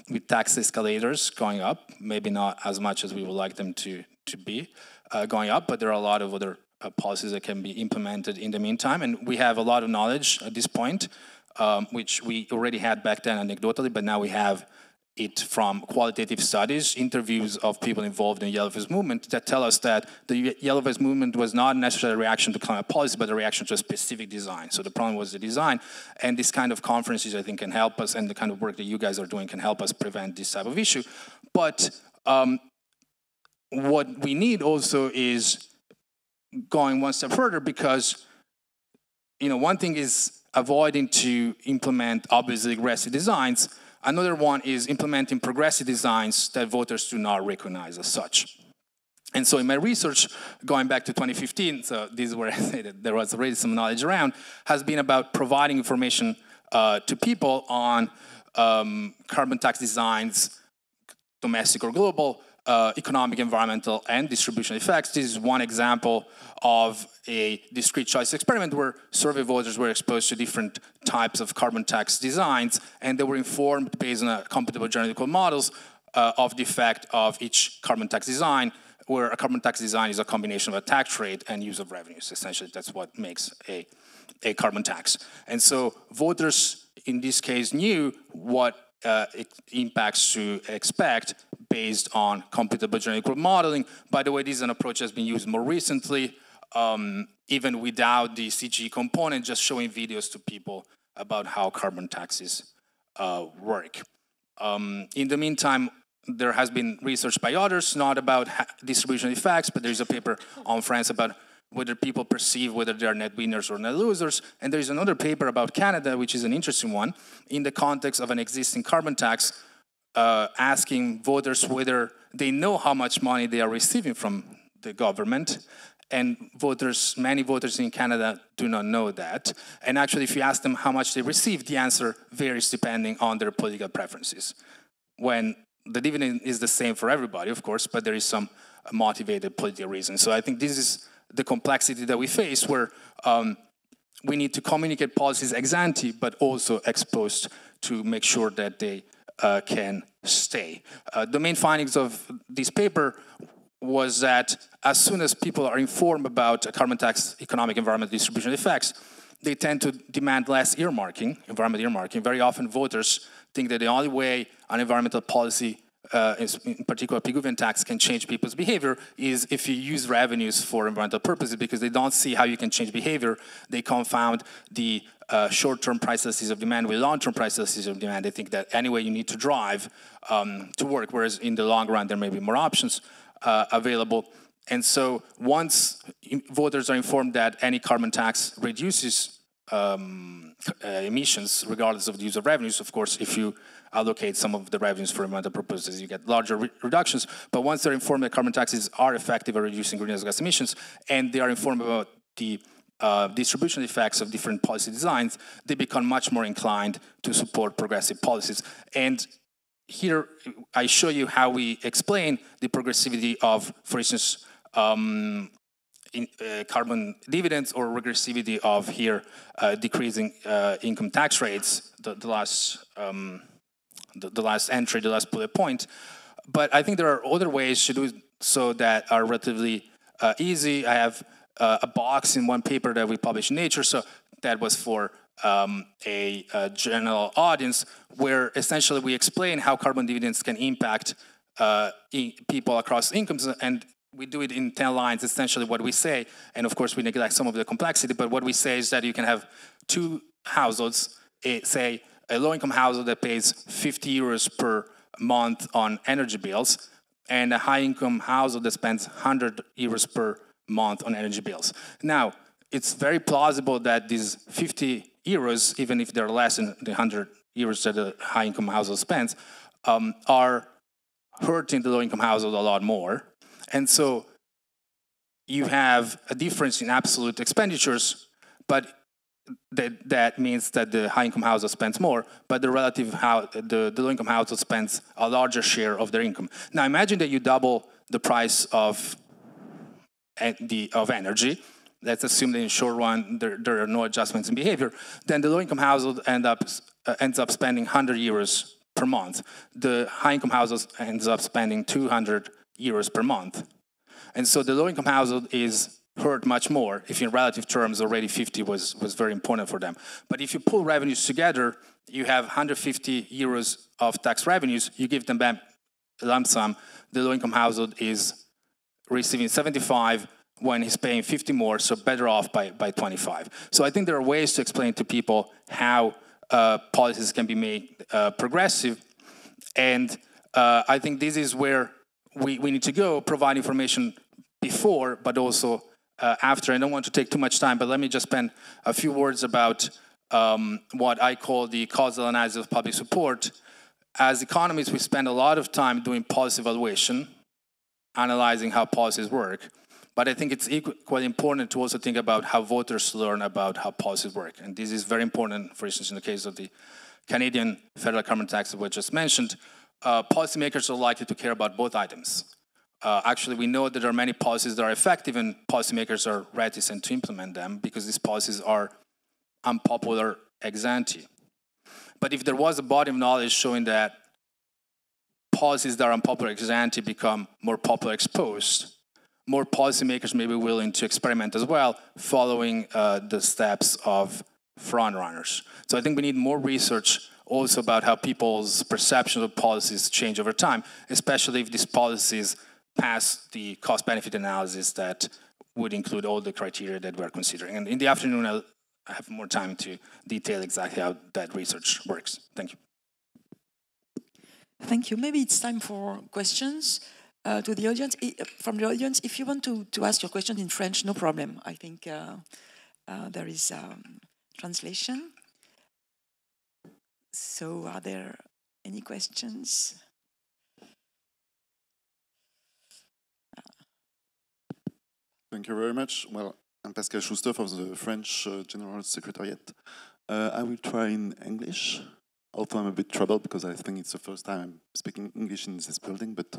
with tax escalators going up, maybe not as much as we would like them to be going up, but there are a lot of other policies that can be implemented in the meantime. And we have a lot of knowledge at this point, which we already had back then anecdotally, but now we have it from qualitative studies, interviews of people involved in the Yellow Vest movement that tell us that the Yellow Vest movement was not necessarily a reaction to climate policy, but a reaction to a specific design. So the problem was the design. And this kind of conferences, I think, can help us, and the kind of work that you guys are doing can help us prevent this type of issue. But what we need also is going one step further, because one thing is avoiding to implement obviously aggressive designs. Another one is implementing progressive designs that voters do not recognize as such. And so in my research, going back to 2015, so this is where I say that there was already some knowledge around, has been about providing information to people on carbon tax designs, domestic or global, economic, environmental, and distribution effects. This is one example of a discrete choice experiment where survey voters were exposed to different types of carbon tax designs, and they were informed based on computable general models of the effect of each carbon tax design, where a carbon tax design is a combination of a tax rate and use of revenues. Essentially, that's what makes a carbon tax. And so voters, in this case, knew what impacts to expect based on computable general modeling. By the way, this is an approach that's been used more recently, even without the CG component, just showing videos to people about how carbon taxes work. In the meantime, there has been research by others, not about distribution effects, but there's a paper on France about whether people perceive whether they are net winners or net losers. And there's another paper about Canada, which is an interesting one, in the context of an existing carbon tax, asking voters whether they know how much money they are receiving from the government. And many voters in Canada do not know that. And actually, if you ask them how much they receive, the answer varies depending on their political preferences. When the dividend is the same for everybody, of course, but there is some motivated political reason. So I think this is the complexity that we face, where we need to communicate policies ex ante, but also ex post to make sure that they can stay. The main findings of this paper was that as soon as people are informed about carbon tax, economic, environmental distribution effects, they tend to demand less earmarking, environmental earmarking. Very often voters think that the only way an environmental policy, in particular Pigouvian tax, can change people's behavior is if you use revenues for environmental purposes, because they don't see how you can change behavior. They confound the short-term price elasticity of demand with long-term price elasticity of demand. They think that anyway you need to drive to work, whereas in the long run there may be more options available. And so once voters are informed that any carbon tax reduces emissions, regardless of the use of revenues. Of course, if you allocate some of the revenues for environmental purposes, you get larger reductions. But once they're informed that carbon taxes are effective at reducing greenhouse gas emissions, and they are informed about the distribution effects of different policy designs, they become much more inclined to support progressive policies. And here I show you how we explain the progressivity of, for instance, carbon dividends, or regressivity of here decreasing income tax rates, the last entry, the last bullet point. But I think there are other ways to do so that are relatively easy. I have a box in one paper that we published in Nature, so that was for a general audience, where essentially we explain how carbon dividends can impact people across incomes, and we do it in 10 lines, essentially what we say, and of course we neglect some of the complexity, but what we say is that you can have two households, say a low-income household that pays 50 euros per month on energy bills, and a high-income household that spends 100 euros per month on energy bills. Now, it's very plausible that these 50 euros, even if they're less than the 100 euros that the high-income household spends, are hurting the low-income household a lot more. And so you have a difference in absolute expenditures, but that means that the high-income household spends more, but the low-income household spends a larger share of their income. Now imagine that you double the price of energy. Let's assume that in the short run there are no adjustments in behavior. Then the low-income household ends up spending 100 euros per month. The high-income household ends up spending 200 euros per month. And so the low-income household is hurt much more, if in relative terms already 50 was very important for them. But if you pull revenues together, you have 150 euros of tax revenues, you give them back a lump sum, the low-income household is receiving 75 when he's paying 50 more, so better off by 25. So I think there are ways to explain to people how policies can be made progressive, and I think this is where we need to go, provide information before, but also after. I don't want to take too much time, but let me just spend a few words about what I call the causal analysis of public support. As economists, we spend a lot of time doing policy evaluation, analyzing how policies work. But I think it's quite important to also think about how voters learn about how policies work. And this is very important, for instance, in the case of the Canadian federal carbon tax that we just mentioned. Policymakers are likely to care about both items. Actually, we know that there are many policies that are effective and policymakers are reticent to implement them because these policies are unpopular ex ante. But if there was a body of knowledge showing that policies that are unpopular ex ante become more popular ex post, more policymakers may be willing to experiment as well, following the steps of front runners. So I think we need more research also about how people's perception of policies change over time, especially if these policies pass the cost-benefit analysis that would include all the criteria that we're considering. And in the afternoon, I'll have more time to detail exactly how that research works. Thank you. Thank you. Maybe it's time for questions to the audience. From the audience, if you want to ask your question in French, no problem. I think there is translation. So are there any questions? Thank you very much. Well, I'm Pascal Schuster from the French General Secretariat. I will try in English, although I'm a bit troubled because I think it's the first time I'm speaking English in this building, but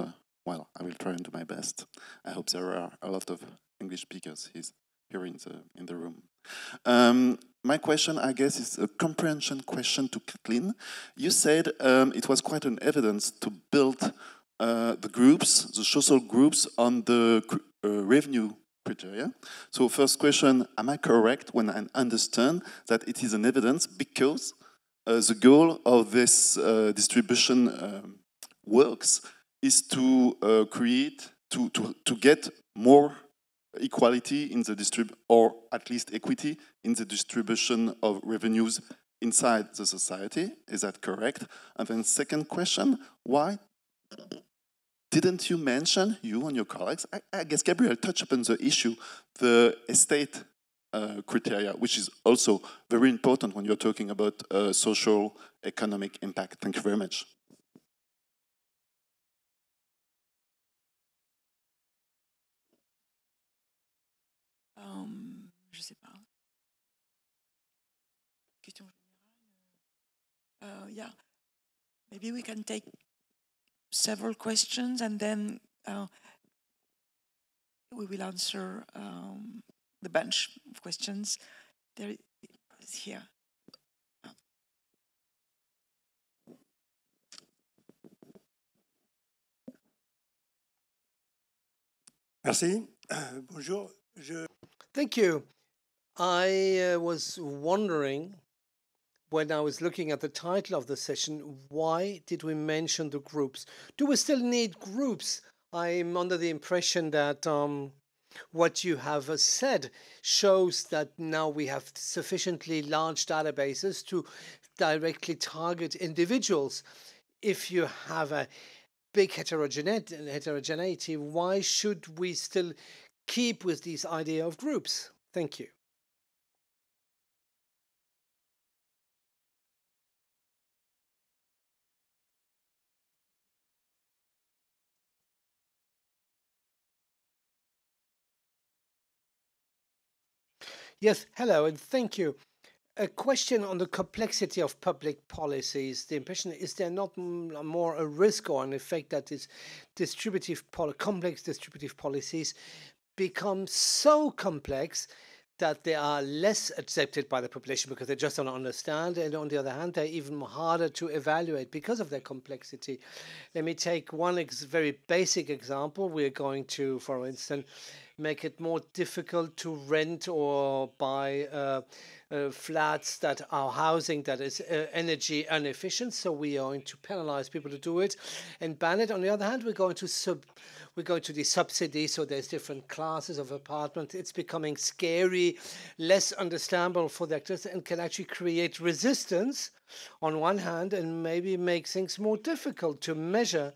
well, I will try and do my best. I hope there are a lot of English speakers here in the room. My question, I guess, is a comprehension question to Kathleen. You said it was quite an evidence to build the groups, the social groups, on the revenue criteria. So first question, am I correct when I understand that it is an evidence because the goal of this distribution works is to create, to get more equality in the or at least equity in the distribution of revenues inside the society? Is that correct? And then second question, why didn't you mention, you and your colleagues, I guess Gabriel touched upon the issue, the estate criteria, which is also very important when you're talking about social, economic impact. Thank you very much. Je sais pas. Question générale. Yeah, maybe we can take several questions and then we will answer the bunch of questions. There is here. Merci. Bonjour. Thank you. I was wondering, when I was looking at the title of the session, why did we mention the groups? Do we still need groups? I'm under the impression that what you have said shows that now we have sufficiently large databases to directly target individuals. If you have a big heterogeneity, why should we still keep with this idea of groups? Thank you. Yes, hello, and thank you. A question on the complexity of public policies. The impression is there not more a risk or an effect that is complex distributive policies become so complex that they are less accepted by the population because they just don't understand, and on the other hand, they're even harder to evaluate because of their complexity. Let me take one very basic example. We're going to, for instance, make it more difficult to rent or buy flats that are housing that is energy inefficient. So we are going to penalize people to do it and ban it. On the other hand, we're going to the subsidy. So there's different classes of apartment. It's becoming scary, less understandable for the actors, and can actually create resistance on one hand and maybe make things more difficult to measure.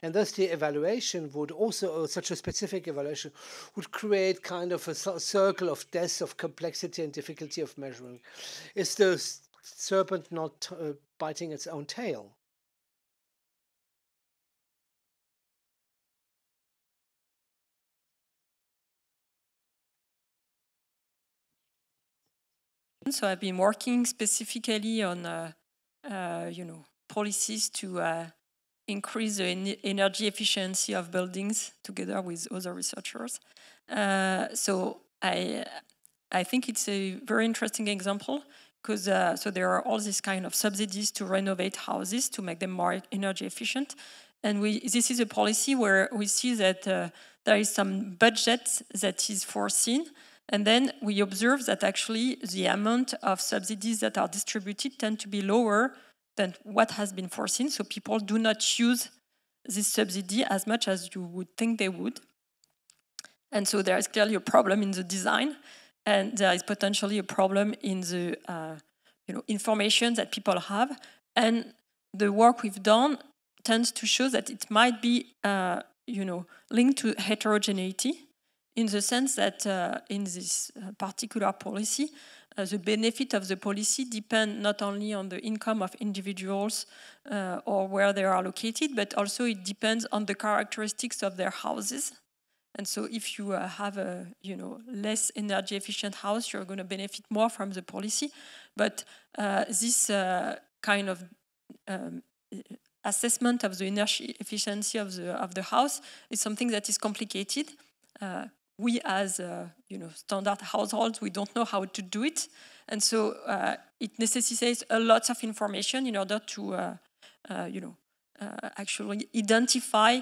And thus the evaluation would also, such a specific evaluation, would create kind of a circle of death, of complexity and difficulty of measuring. Is the serpent not biting its own tail? So I've been working specifically on, policies to increase the energy efficiency of buildings together with other researchers. So I think it's a very interesting example because so there are all these kind of subsidies to renovate houses to make them more energy efficient. And this is a policy where we see that there is some budget that is foreseen. And then we observe that actually the amount of subsidies that are distributed tend to be lower than what has been foreseen. So people do not use this subsidy as much as you would think they would. And so there is clearly a problem in the design, and there is potentially a problem in the information that people have. And the work we've done tends to show that it might be linked to heterogeneity, in the sense that in this particular policy, the benefit of the policy depends not only on the income of individuals or where they are located, but also it depends on the characteristics of their houses. And so if you have a less energy efficient house, you're going to benefit more from the policy. But this kind of assessment of the energy efficiency of the house is something that is complicated. We as standard households, we don't know how to do it, and so it necessitates a lot of information in order to actually identify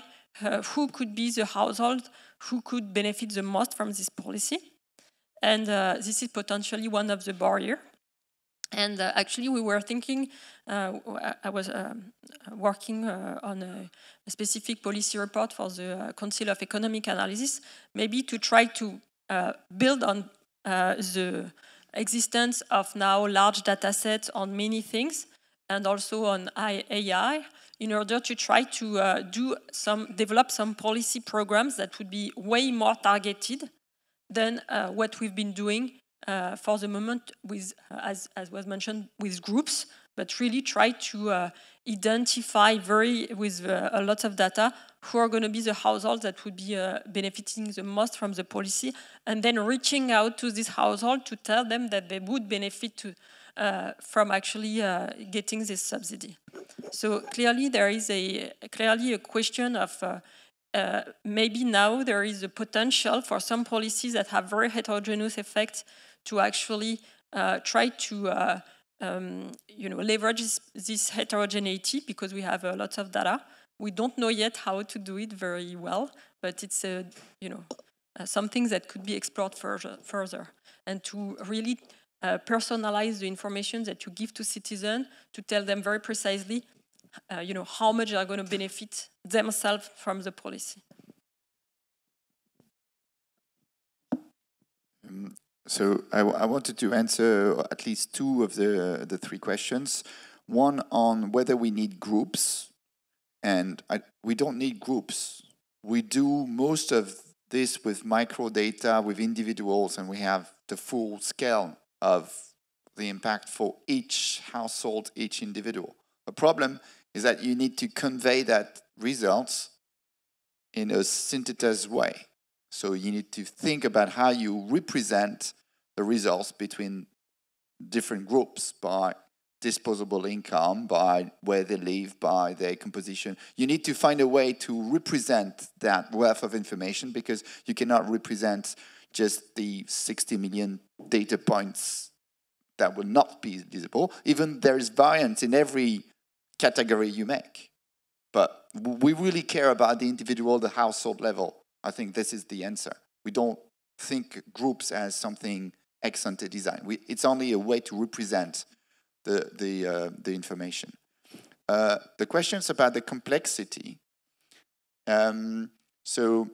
who could be the household who could benefit the most from this policy. And this is potentially one of the barriers. And actually, we were thinking, I was working on a specific policy report for the Council of Economic Analysis, maybe to try to build on the existence of now large data sets on many things, and also on AI, in order to try to develop some policy programs that would be way more targeted than what we've been doing for the moment with, as was mentioned, with groups, but really try to identify with a lot of data who are going to be the households that would be benefiting the most from the policy, and then reaching out to this household to tell them that they would benefit from actually getting this subsidy. So clearly there is a question of maybe now there is a potential for some policies that have very heterogeneous effects to actually try to leverage this heterogeneity, because we have lots of data. We don't know yet how to do it very well, but it's something that could be explored further, and to really personalize the information that you give to citizens, to tell them very precisely how much they are going to benefit themselves from the policy. So I wanted to answer at least two of the three questions. One on whether we need groups, and we don't need groups. We do most of this with microdata, with individuals, and we have the full scale of the impact for each household, each individual. The problem is that you need to convey that results in a synthesized way. So you need to think about how you represent the results between different groups by disposable income, by where they live, by their composition. You need to find a way to represent that wealth of information, because you cannot represent just the 60 million data points that will not be visible. Even there is variance in every category you make. But we really care about the individual, the household level. I think this is the answer. We don't think groups as something ex ante design. It's only a way to represent the information. The questions about the complexity. So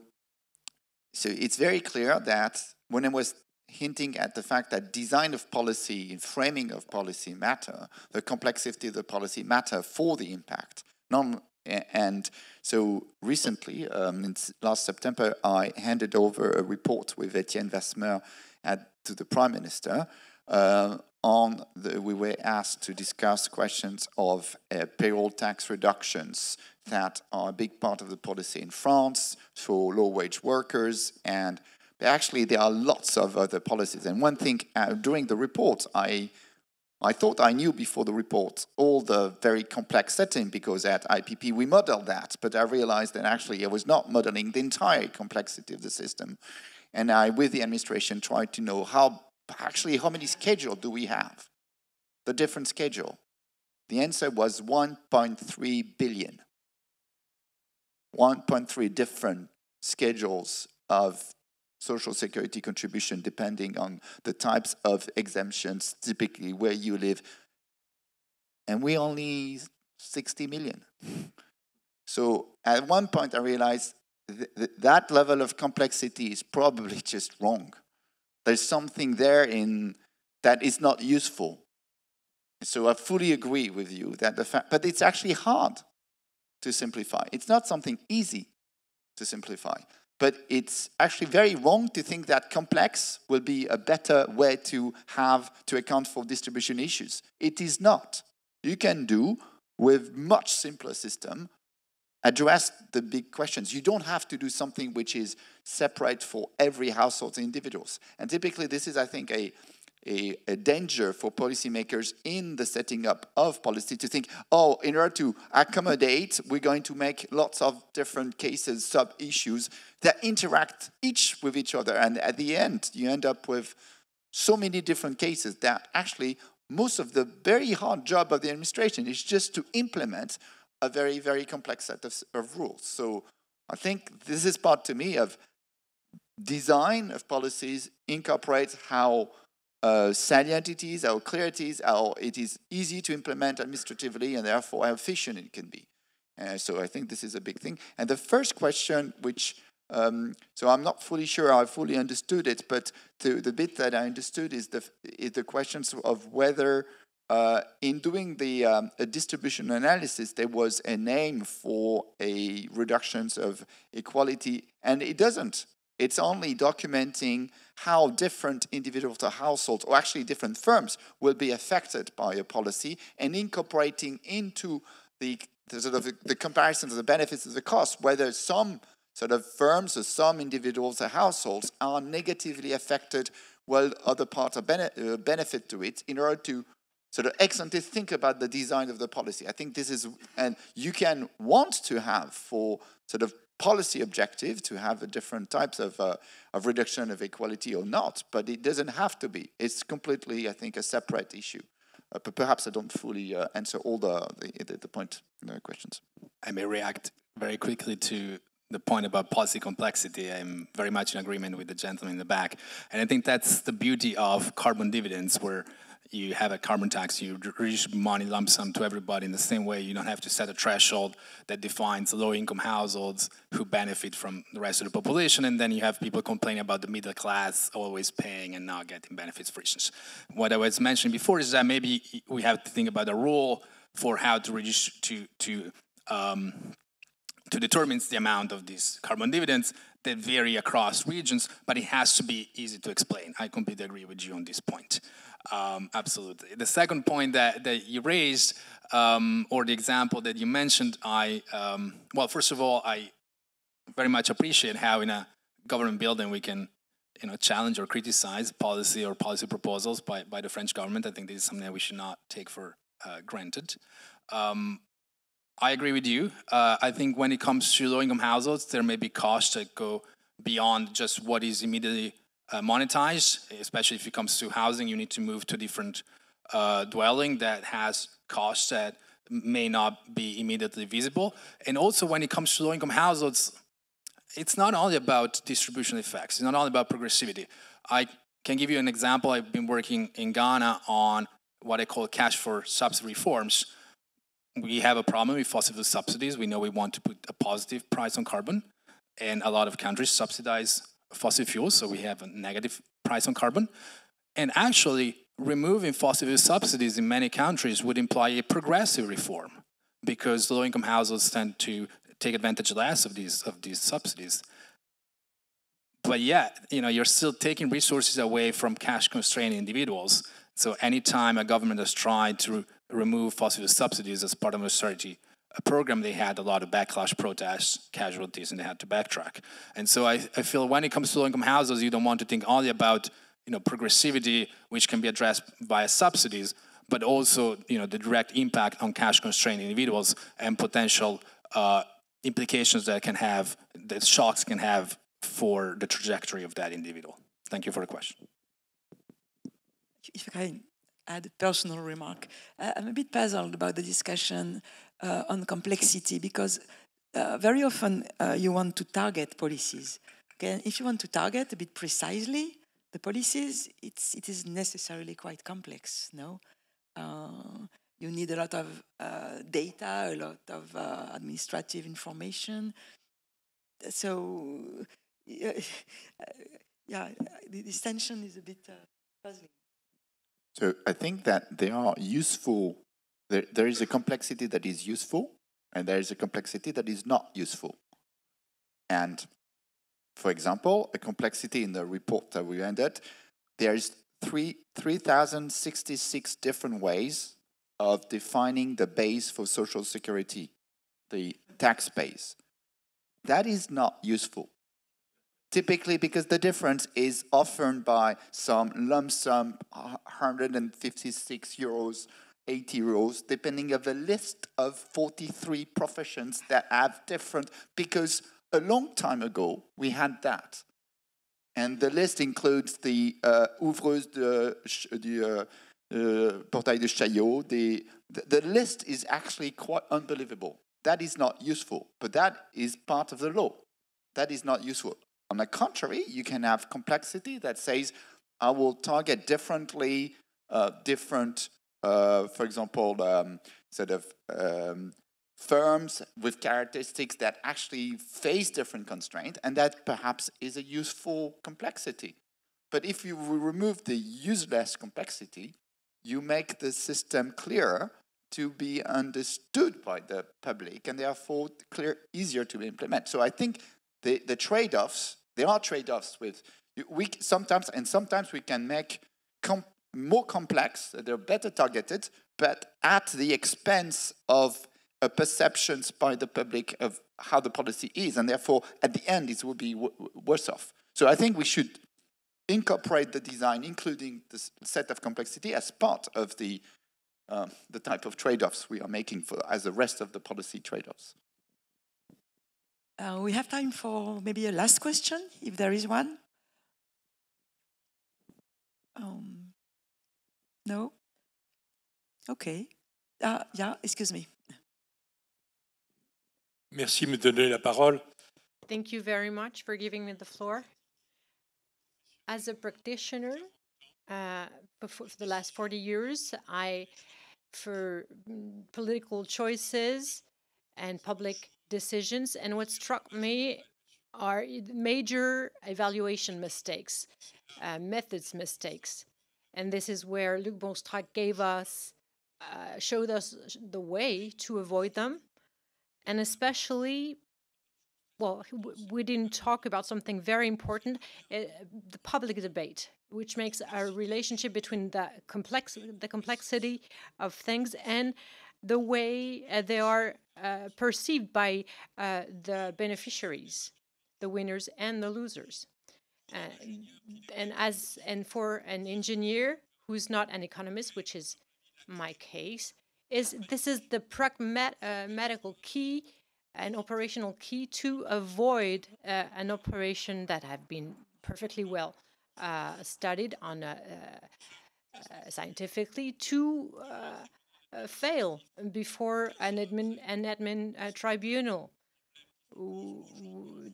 it's very clear that when I was hinting at the fact that design of policy and framing of policy matter, the complexity of the policy matter for the impact. And so recently, last September, I handed over a report with Etienne Vasmer to the Prime Minister. We were asked to discuss questions of payroll tax reductions that are a big part of the policy in France for low-wage workers, and But actually, there are lots of other policies. And one thing, during the report, I thought I knew before the report all the very complex setting, because at IPP we modeled that, but I realized that actually I was not modeling the entire complexity of the system. And I, with the administration, tried to know how many schedules do we have? The different schedule. The answer was 1.3 billion. 1.3 different schedules of social security contribution depending on the types of exemptions, typically where you live. And we only 60 million. So at one point I realized that level of complexity is probably just wrong. There's something there that is not useful. So I fully agree with you that but it's actually hard to simplify. It's not something easy to simplify. But it's actually very wrong to think that complex will be a better way to account for distribution issues. It is not. You can do, with much simpler system, address the big questions. You don't have to do something which is separate for every household and individuals. And typically this is, I think, a danger for policymakers in the setting up of policy to think, oh, in order to accommodate, we're going to make lots of different cases, sub-issues that interact each with each other. And at the end, you end up with so many different cases that actually most of the very hard job of the administration is just to implement a very, very complex set of rules. So I think this is part, to me, of design of policies incorporates how salient it is, how clear it is, how it is easy to implement administratively, and therefore how efficient it can be. So I think this is a big thing. And the first question, which, so I'm not fully sure I fully understood it, but the bit that I understood is the questions of whether in doing the distribution analysis, there was an aim for a reductions of equality, and it doesn't. It's only documenting how different individuals or households, or actually different firms, will be affected by a policy, and incorporating into the comparisons of the benefits of the cost, whether some sort of firms or some individuals or households are negatively affected while other parts are benefit to it, in order to sort of ex ante think about the design of the policy. I think this is, and you can want to have for sort of policy objective to have a different types of reduction of equality or not, but it doesn't have to be. It's completely, I think, a separate issue. But perhaps I don't fully answer all the questions. I may react very quickly to the point about policy complexity. I'm very much in agreement with the gentleman in the back. And I think that's the beauty of carbon dividends, where you have a carbon tax, you redistribute money lump sum to everybody in the same way. You don't have to set a threshold that defines low-income households who benefit from the rest of the population, and then you have people complaining about the middle class always paying and not getting benefits, for instance. What I was mentioning before is that maybe we have to think about a rule for how to determine the amount of these carbon dividends that vary across regions, but it has to be easy to explain. I completely agree with you on this point. Absolutely. The second point that you raised, or the example that you mentioned, well, first of all, I very much appreciate how in a government building we can, challenge or criticize policy or policy proposals by the French government. I think this is something that we should not take for granted. I agree with you. I think when it comes to low-income households, there may be costs that go beyond just what is immediately monetized, especially if it comes to housing. You need to move to a different dwelling that has costs that may not be immediately visible. And also when it comes to low-income households, it's not only about distribution effects, it's not only about progressivity. I can give you an example. I've been working in Ghana on what I call cash for subsidy reforms. We have a problem with fossil fuel subsidies. We know we want to put a positive price on carbon, and a lot of countries subsidize fossil fuels, so we have a negative price on carbon. And actually, removing fossil fuel subsidies in many countries would imply a progressive reform, because low-income households tend to take advantage less of these subsidies. But yet, you're still taking resources away from cash-constrained individuals. So anytime a government has tried to remove fossil fuel subsidies as part of an austerity program, they had a lot of backlash protests, casualties, and they had to backtrack. And so I feel when it comes to low-income households, you don't want to think only about progressivity, which can be addressed via subsidies, but also the direct impact on cash-constrained individuals and potential implications that shocks can have for the trajectory of that individual. Thank you for the question. If I can add a personal remark, I'm a bit puzzled about the discussion on complexity, because very often you want to target policies. Okay? If you want to target a bit precisely the policies, it is necessarily quite complex. No, you need a lot of data, a lot of administrative information. So, yeah, this tension is a bit puzzling. So I think that they are useful. There is a complexity that is useful, and there is a complexity that is not useful. And for example, a complexity in the report that we ended, there is 3,066 different ways of defining the base for social security, the tax base. That is not useful. Typically because the difference is offered by some lump sum, 156 euros, 80 euros, depending on the list of 43 professions that have different, because a long time ago we had that. And the list includes the ouvreuse du portail de Chaillot. The list is actually quite unbelievable. That is not useful, but that is part of the law. That is not useful. On the contrary, you can have complexity that says, I will target differently, for example, firms with characteristics that actually face different constraints, and that perhaps is a useful complexity. But if you remove the useless complexity, you make the system clearer to be understood by the public, and therefore easier to implement. So I think the trade-offs, there are trade-offs with, sometimes we can make more complex, they're better targeted, but at the expense of perceptions by the public of how the policy is, and therefore at the end it will be worse off. So I think we should incorporate the design, including this set of complexity, as part of the type of trade-offs we are making as the rest of the policy trade-offs. We have time for maybe a last question, if there is one. No? Okay. Yeah, excuse me. Merci de me donner la parole. Thank you very much for giving me the floor. As a practitioner, for the last 40 years, for political choices and public decisions, and what struck me are major evaluation mistakes, methods mistakes. And this is where Luc Bonstrac showed us the way to avoid them. And especially, well, we didn't talk about something very important, the public debate, which makes a relationship between the complexity of things and the way they are perceived by the beneficiaries, the winners and the losers. And for an engineer who's not an economist, which is my case, this is the pragmatical key, an operational key to avoid an operation that have been perfectly well studied on scientifically to fail before an admin tribunal.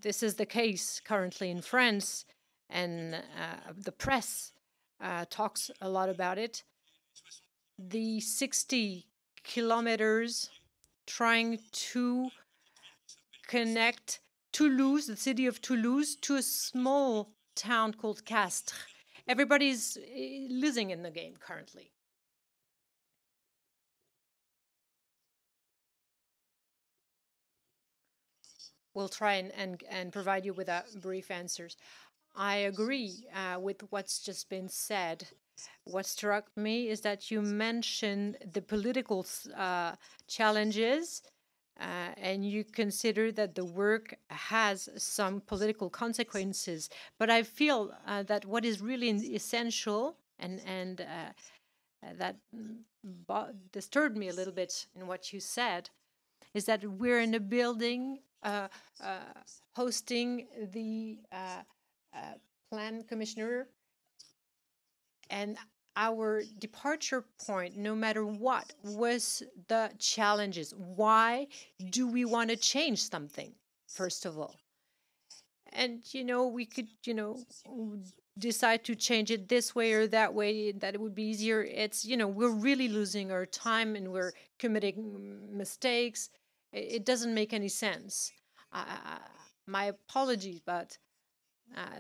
This is the case currently in France, and the press talks a lot about it. The 60 kilometers trying to connect Toulouse, the city of Toulouse, to a small town called Castres. Everybody's losing in the game currently. We'll try and provide you with brief answers. I agree with what's just been said. What struck me is that you mentioned the political challenges and you consider that the work has some political consequences. But I feel that what is really essential and that disturbed me a little bit in what you said is that we're in a building hosting the plan commissioner, and our departure point, no matter what, was the challenges. Why do we want to change something, first of all? And, we could, decide to change it this way or that way, that it would be easier. It's, we're really losing our time and we're committing mistakes. It doesn't make any sense. My apologies, but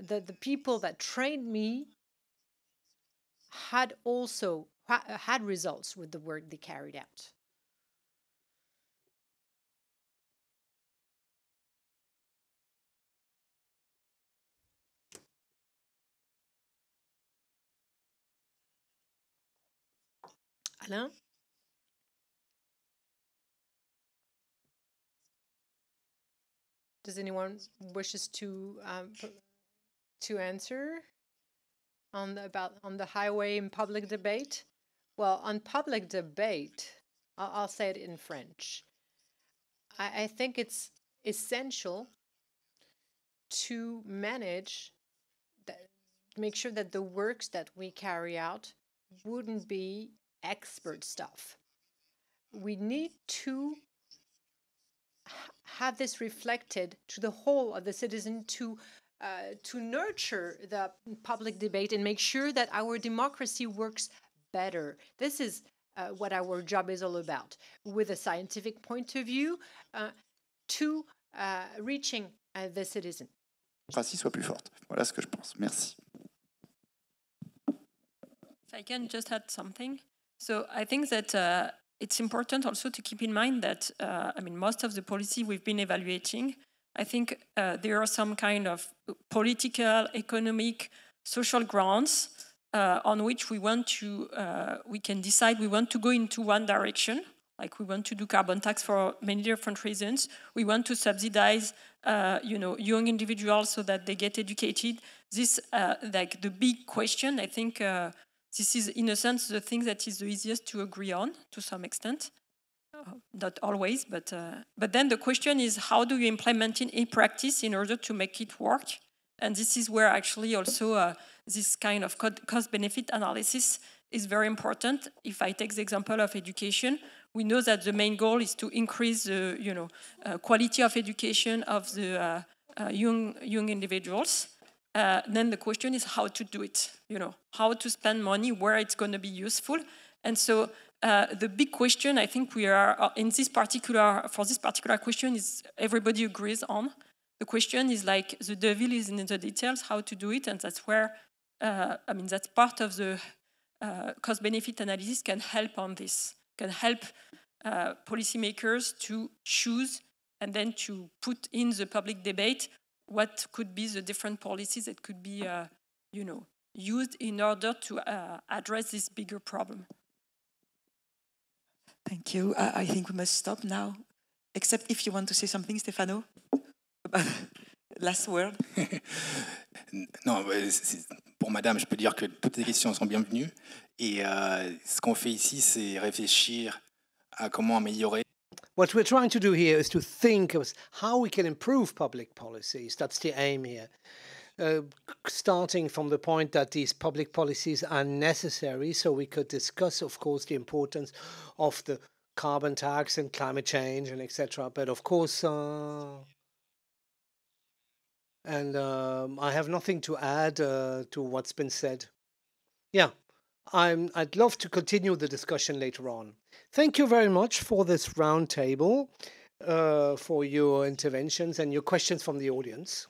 the people that trained me had also had results with the work they carried out. Alain? Does anyone wishes to answer on the highway and public debate? Well, on public debate, I'll say it in French. I think it's essential to manage that, make sure that the works that we carry out wouldn't be expert stuff. We need to have this reflected to the whole of the citizen, to nurture the public debate and make sure that our democracy works better. This is what our job is all about, with a scientific point of view, to reaching the citizen. Démocratie soit plus forte. Voilà ce que je pense. Merci. If I can just add something. So I think that it's important also to keep in mind that, most of the policy we've been evaluating, I think there are some kind of political, economic, social grounds on which we can decide we want to go into one direction. Like we want to do carbon tax for many different reasons. We want to subsidize, young individuals so that they get educated. This, like the big question, I think this is, in a sense, the thing that is the easiest to agree on to some extent. Not always, but then the question is, how do you implement it in practice in order to make it work? And this is where actually also this kind of cost-benefit analysis is very important. If I take the example of education, we know that the main goal is to increase the quality of education of the young individuals. Then the question is how to do it, how to spend money where it's going to be useful. And so the big question, I think we are for this particular question is everybody agrees on. The question is like the devil is in the details, how to do it. And that's where, that's part of the cost-benefit analysis can help on this, can help policymakers to choose and then to put in the public debate what could be the different policies that could be, used in order to address this bigger problem. Thank you. I think we must stop now, except if you want to say something, Stefano. Last word. Non, pour Madame, je peux dire que toutes les questions sont bienvenues. Et ce qu'on fait ici, c'est réfléchir à comment améliorer. What we're trying to do here is to think of how we can improve public policies. That's the aim here. Starting from the point that these public policies are necessary, so we could discuss, of course, the importance of the carbon tax and climate change and etc. But of course, I have nothing to add to what's been said. Yeah, I'd love to continue the discussion later on. Thank you very much for this roundtable, for your interventions and your questions from the audience.